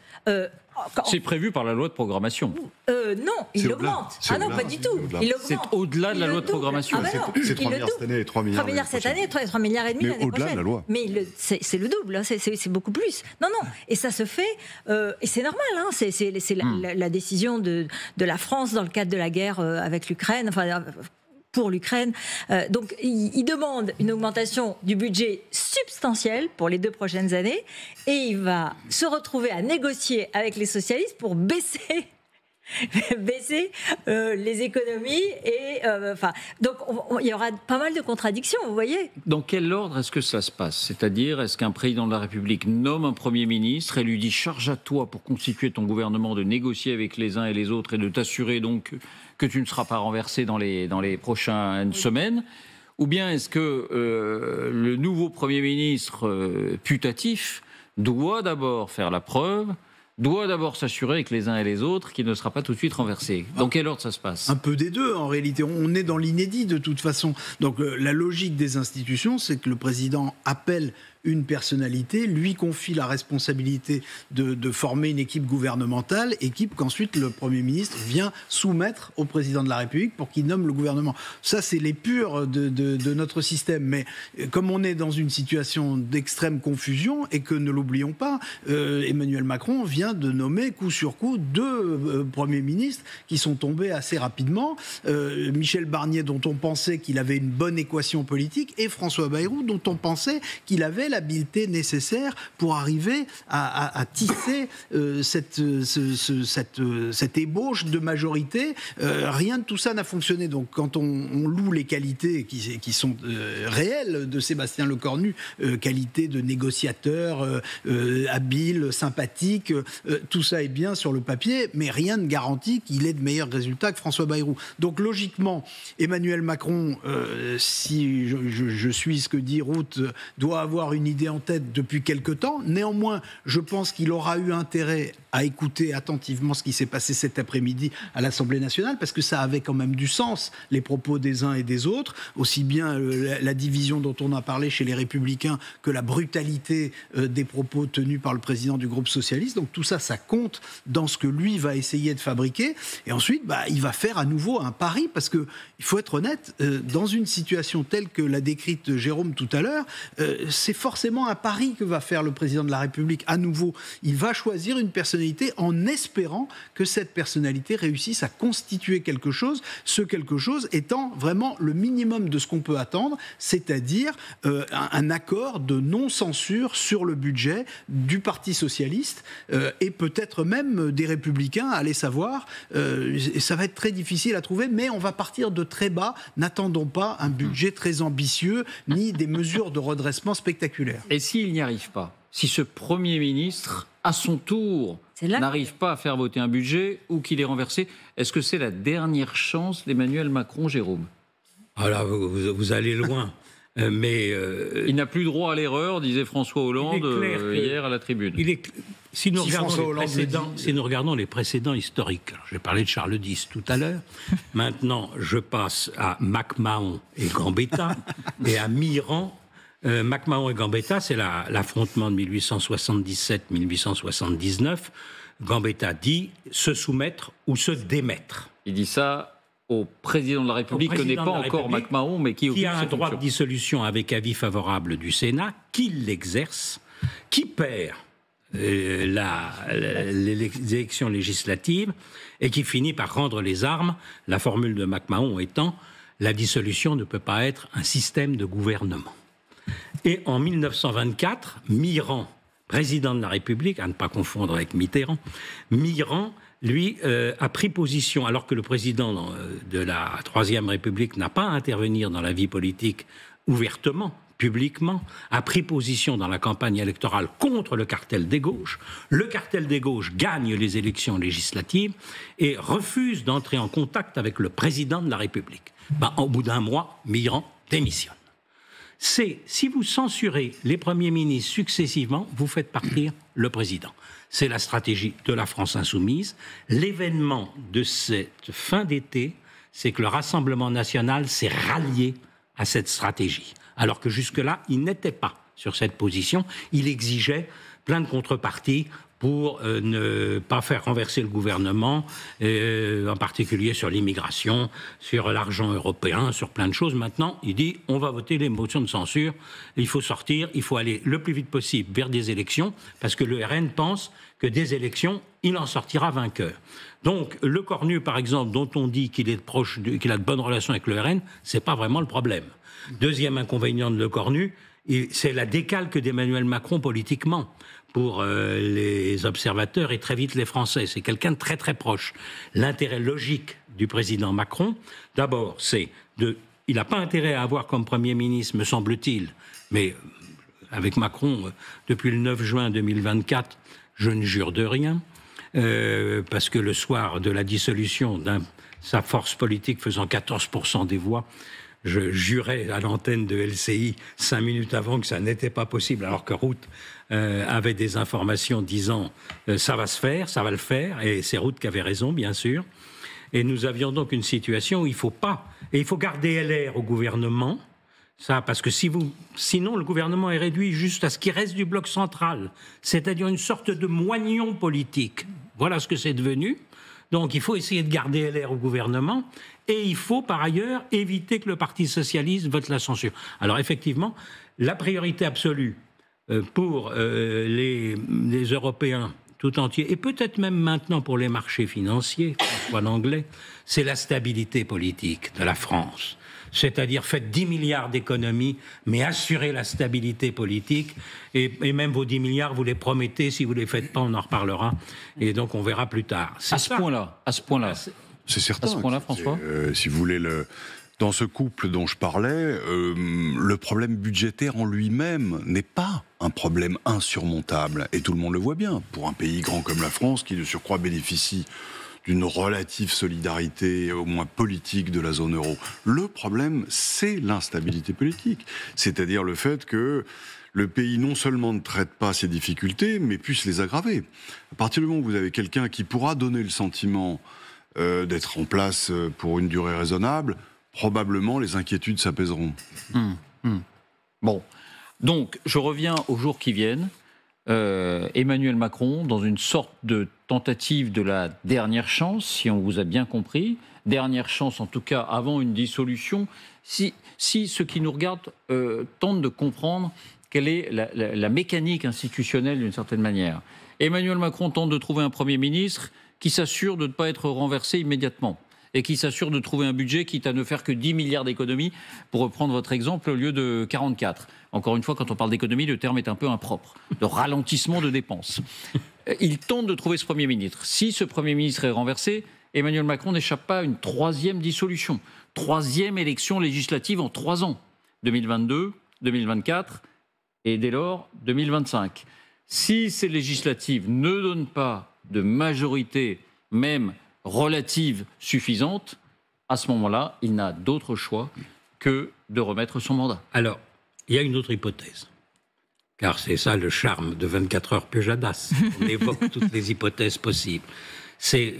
C'est prévu par la loi de programmation. Non, il l'augmente. Ah non, pas du tout. Il l'augmente. C'est au-delà de la loi de programmation. C'est 3 milliards cette année et 3 milliards 3 milliards cette année, 3 milliards et demi l'année prochaine. Au-delà de la loi. Mais c'est le double, c'est beaucoup plus. Non. Et ça se fait, et c'est normal. C'est la décision de la France dans le cadre de la guerre avec l'Ukraine. Enfin, pour l'Ukraine. Donc, il demande une augmentation du budget substantielle pour les 2 prochaines années et il va se retrouver à négocier avec les socialistes pour baisser les économies et donc il y aura pas mal de contradictions, vous voyez. Dans quel ordre est-ce que ça se passe ? C'est-à-dire, est-ce qu'un président de la République nomme un Premier ministre et lui dit « charge à toi pour constituer ton gouvernement de négocier avec les uns et les autres et de t'assurer donc que tu ne seras pas renversé dans les prochaines semaines » ou bien est-ce que le nouveau Premier ministre putatif doit d'abord faire la preuve, doit d'abord s'assurer avec les uns et les autres qu'il ne sera pas tout de suite renversé. Dans quel ordre ça se passe ? Un peu des deux, en réalité. On est dans l'inédit, de toute façon. Donc, la logique des institutions, c'est que le président appelle une personnalité, lui confie la responsabilité de former une équipe gouvernementale, équipe qu'ensuite le Premier ministre vient soumettre au président de la République pour qu'il nomme le gouvernement. Ça, c'est l'épure de notre système. Mais comme on est dans une situation d'extrême confusion, et que, ne l'oublions pas, Emmanuel Macron vient de nommer coup sur coup 2 premiers ministres qui sont tombés assez rapidement. Michel Barnier, dont on pensait qu'il avait une bonne équation politique, et François Bayrou, dont on pensait qu'il avait l'habileté nécessaire pour arriver à tisser cette ébauche de majorité. Rien de tout ça n'a fonctionné. Donc quand on loue les qualités qui sont réelles de Sébastien Lecornu, qualité de négociateur, habile, sympathique, tout ça est bien sur le papier, mais rien ne garantit qu'il ait de meilleurs résultats que François Bayrou. Donc logiquement, Emmanuel Macron, si je suis ce que dit Ruth, doit avoir une idée en tête depuis quelque temps. Néanmoins, je pense qu'il aura eu intérêt à écouter attentivement ce qui s'est passé cet après-midi à l'Assemblée nationale, parce que ça avait quand même du sens, les propos des uns et des autres, aussi bien la division dont on a parlé chez les Républicains que la brutalité des propos tenus par le président du groupe socialiste. Donc tout ça, ça compte dans ce que lui va essayer de fabriquer. Et ensuite, il va faire à nouveau un pari, parce qu'il faut être honnête, dans une situation telle que l'a décrite Jérôme tout à l'heure, c'est forcément un pari que va faire le président de la République. À nouveau, il va choisir une personnalité en espérant que cette personnalité réussisse à constituer quelque chose, ce quelque chose étant vraiment le minimum de ce qu'on peut attendre, c'est-à-dire un accord de non-censure sur le budget du Parti socialiste et peut-être même des Républicains, allez savoir. Et ça va être très difficile à trouver, mais on va partir de très bas. N'attendons pas un budget très ambitieux, ni des mesures de redressement spectaculaires. Et s'il n'y arrive pas, si ce Premier ministre, à son tour, n'arrive pas à faire voter un budget ou qu'il est renversé, est-ce que c'est la dernière chance d'Emmanuel Macron, Jérôme ? Alors, vous allez loin. Mais il n'a plus droit à l'erreur, disait François Hollande hier à la tribune. Si nous regardons les précédents historiques, alors j'ai parlé de Charles X tout à l'heure, maintenant je passe à MacMahon et Gambetta, et à Mirand. MacMahon et Gambetta, c'est l'affrontement de 1877-1879. Gambetta dit se soumettre ou se démettre. Il dit ça au président de la République, qui n'est pas encore MacMahon, mais qui a un droit de dissolution avec avis favorable du Sénat, qui l'exerce, qui perd les élections législatives et qui finit par rendre les armes, la formule de MacMahon étant « la dissolution ne peut pas être un système de gouvernement ». Et en 1924, Mirand, président de la République, à ne pas confondre avec Mitterrand, Mirand, lui, a pris position, alors que le président de la Troisième République n'a pas à intervenir dans la vie politique ouvertement, publiquement, a pris position dans la campagne électorale contre le cartel des gauches. Le cartel des gauches gagne les élections législatives et refuse d'entrer en contact avec le président de la République. Au bout d'un mois, Mirand démissionne. Si vous censurez les premiers ministres successivement, vous faites partir le président. C'est la stratégie de la France insoumise. L'événement de cette fin d'été, c'est que le Rassemblement national s'est rallié à cette stratégie. Alors que jusque-là, il n'était pas sur cette position. Il exigeait plein de contreparties pour ne pas faire renverser le gouvernement, en particulier sur l'immigration, sur l'argent européen, sur plein de choses. Maintenant, il dit on va voter les motions de censure, il faut sortir, il faut aller le plus vite possible vers des élections, parce que le RN pense que des élections, il en sortira vainqueur. Donc, le Cornu, par exemple, dont on dit qu'il est proche, qu'il a de bonnes relations avec le RN, c'est pas vraiment le problème. Deuxième inconvénient de Le Cornu, c'est la décalque d'Emmanuel Macron politiquement pour les observateurs et très vite les Français. C'est quelqu'un de très très proche. L'intérêt logique du président Macron, d'abord, c'est il n'a pas intérêt à avoir comme Premier ministre, me semble-t-il, mais avec Macron, depuis le 9 juin 2024, je ne jure de rien, parce que le soir de la dissolution, sa force politique faisant 14% des voix, je jurais à l'antenne de LCI 5 minutes avant que ça n'était pas possible, alors que Route avait des informations disant ça va se faire, ça va le faire, et c'est Route qui avait raison, bien sûr. Et nous avions donc une situation où il faut garder LR au gouvernement, ça, parce que sinon le gouvernement est réduit juste à ce qui reste du bloc central, c'est-à-dire une sorte de moignon politique. Voilà ce que c'est devenu. Donc il faut essayer de garder LR au gouvernement et il faut par ailleurs éviter que le Parti socialiste vote la censure. Alors effectivement, la priorité absolue pour les Européens tout entiers, et peut-être même maintenant pour les marchés financiers, François Langlais, c'est la stabilité politique de la France. C'est-à-dire faites 10 milliards d'économies, mais assurez la stabilité politique, et même vos 10 milliards, vous les promettez, si vous ne les faites pas, on en reparlera, et donc on verra plus tard. À ce point-là. C'est certain. À ce point-là, François. Si vous voulez, dans ce couple dont je parlais, le problème budgétaire en lui-même n'est pas un problème insurmontable, et tout le monde le voit bien, pour un pays grand comme la France, qui de surcroît bénéficie d'une relative solidarité, au moins politique, de la zone euro. Le problème, c'est l'instabilité politique. C'est-à-dire le fait que le pays non seulement ne traite pas ses difficultés, mais puisse les aggraver. À partir du moment où vous avez quelqu'un qui pourra donner le sentiment d'être en place pour une durée raisonnable, probablement les inquiétudes s'apaiseront. Bon, donc je reviens aux jours qui viennent. Emmanuel Macron, dans une sorte de tentative de la dernière chance, si on vous a bien compris, dernière chance en tout cas avant une dissolution, si ceux qui nous regardent tentent de comprendre quelle est la mécanique institutionnelle d'une certaine manière. Emmanuel Macron tente de trouver un Premier ministre qui s'assure de ne pas être renversé immédiatement et qui s'assure de trouver un budget quitte à ne faire que 10 milliards d'économies, pour reprendre votre exemple, au lieu de 44. Encore une fois, quand on parle d'économie, le terme est un peu impropre, de ralentissement de dépenses. Il tente de trouver ce Premier ministre. Si ce Premier ministre est renversé, Emmanuel Macron n'échappe pas à une troisième dissolution, troisième élection législative en 3 ans, 2022, 2024 et dès lors 2025. Si ces législatives ne donnent pas de majorité, même relative, suffisante, à ce moment-là, il n'a d'autre choix que de remettre son mandat. Alors, il y a une autre hypothèse, car c'est ça le charme de 24 heures Pujadas. On évoque toutes les hypothèses possibles. C'est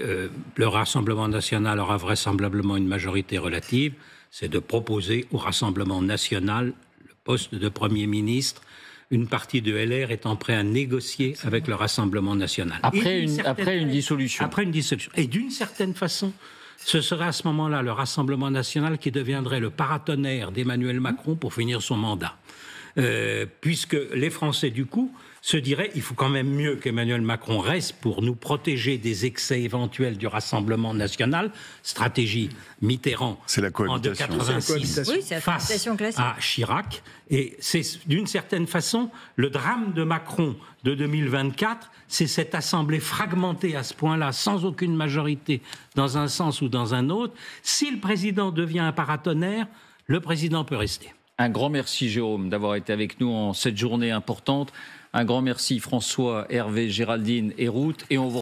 le Rassemblement national aura vraisemblablement une majorité relative, c'est de proposer au Rassemblement national le poste de Premier ministre, une partie de LR étant prêt à négocier avec le Rassemblement national. Après une dissolution. Après une dissolution. Et d'une certaine façon, ce serait à ce moment-là le Rassemblement national qui deviendrait le paratonnerre d'Emmanuel Macron pour finir son mandat. Puisque les Français, du coup, se diraient il faut quand même mieux qu'Emmanuel Macron reste pour nous protéger des excès éventuels du Rassemblement national. Stratégie Mitterrand c'est la cohabitation. en 1986 Oui, c'est la face cohabitation classique. à Chirac. Et c'est d'une certaine façon le drame de Macron de 2024, c'est cette assemblée fragmentée à ce point-là, sans aucune majorité dans un sens ou dans un autre. Si le président devient un paratonnerre, le président peut rester. Un grand merci, Jérôme, d'avoir été avec nous en cette journée importante. Un grand merci, François, Hervé, Géraldine et Ruth. Et on vous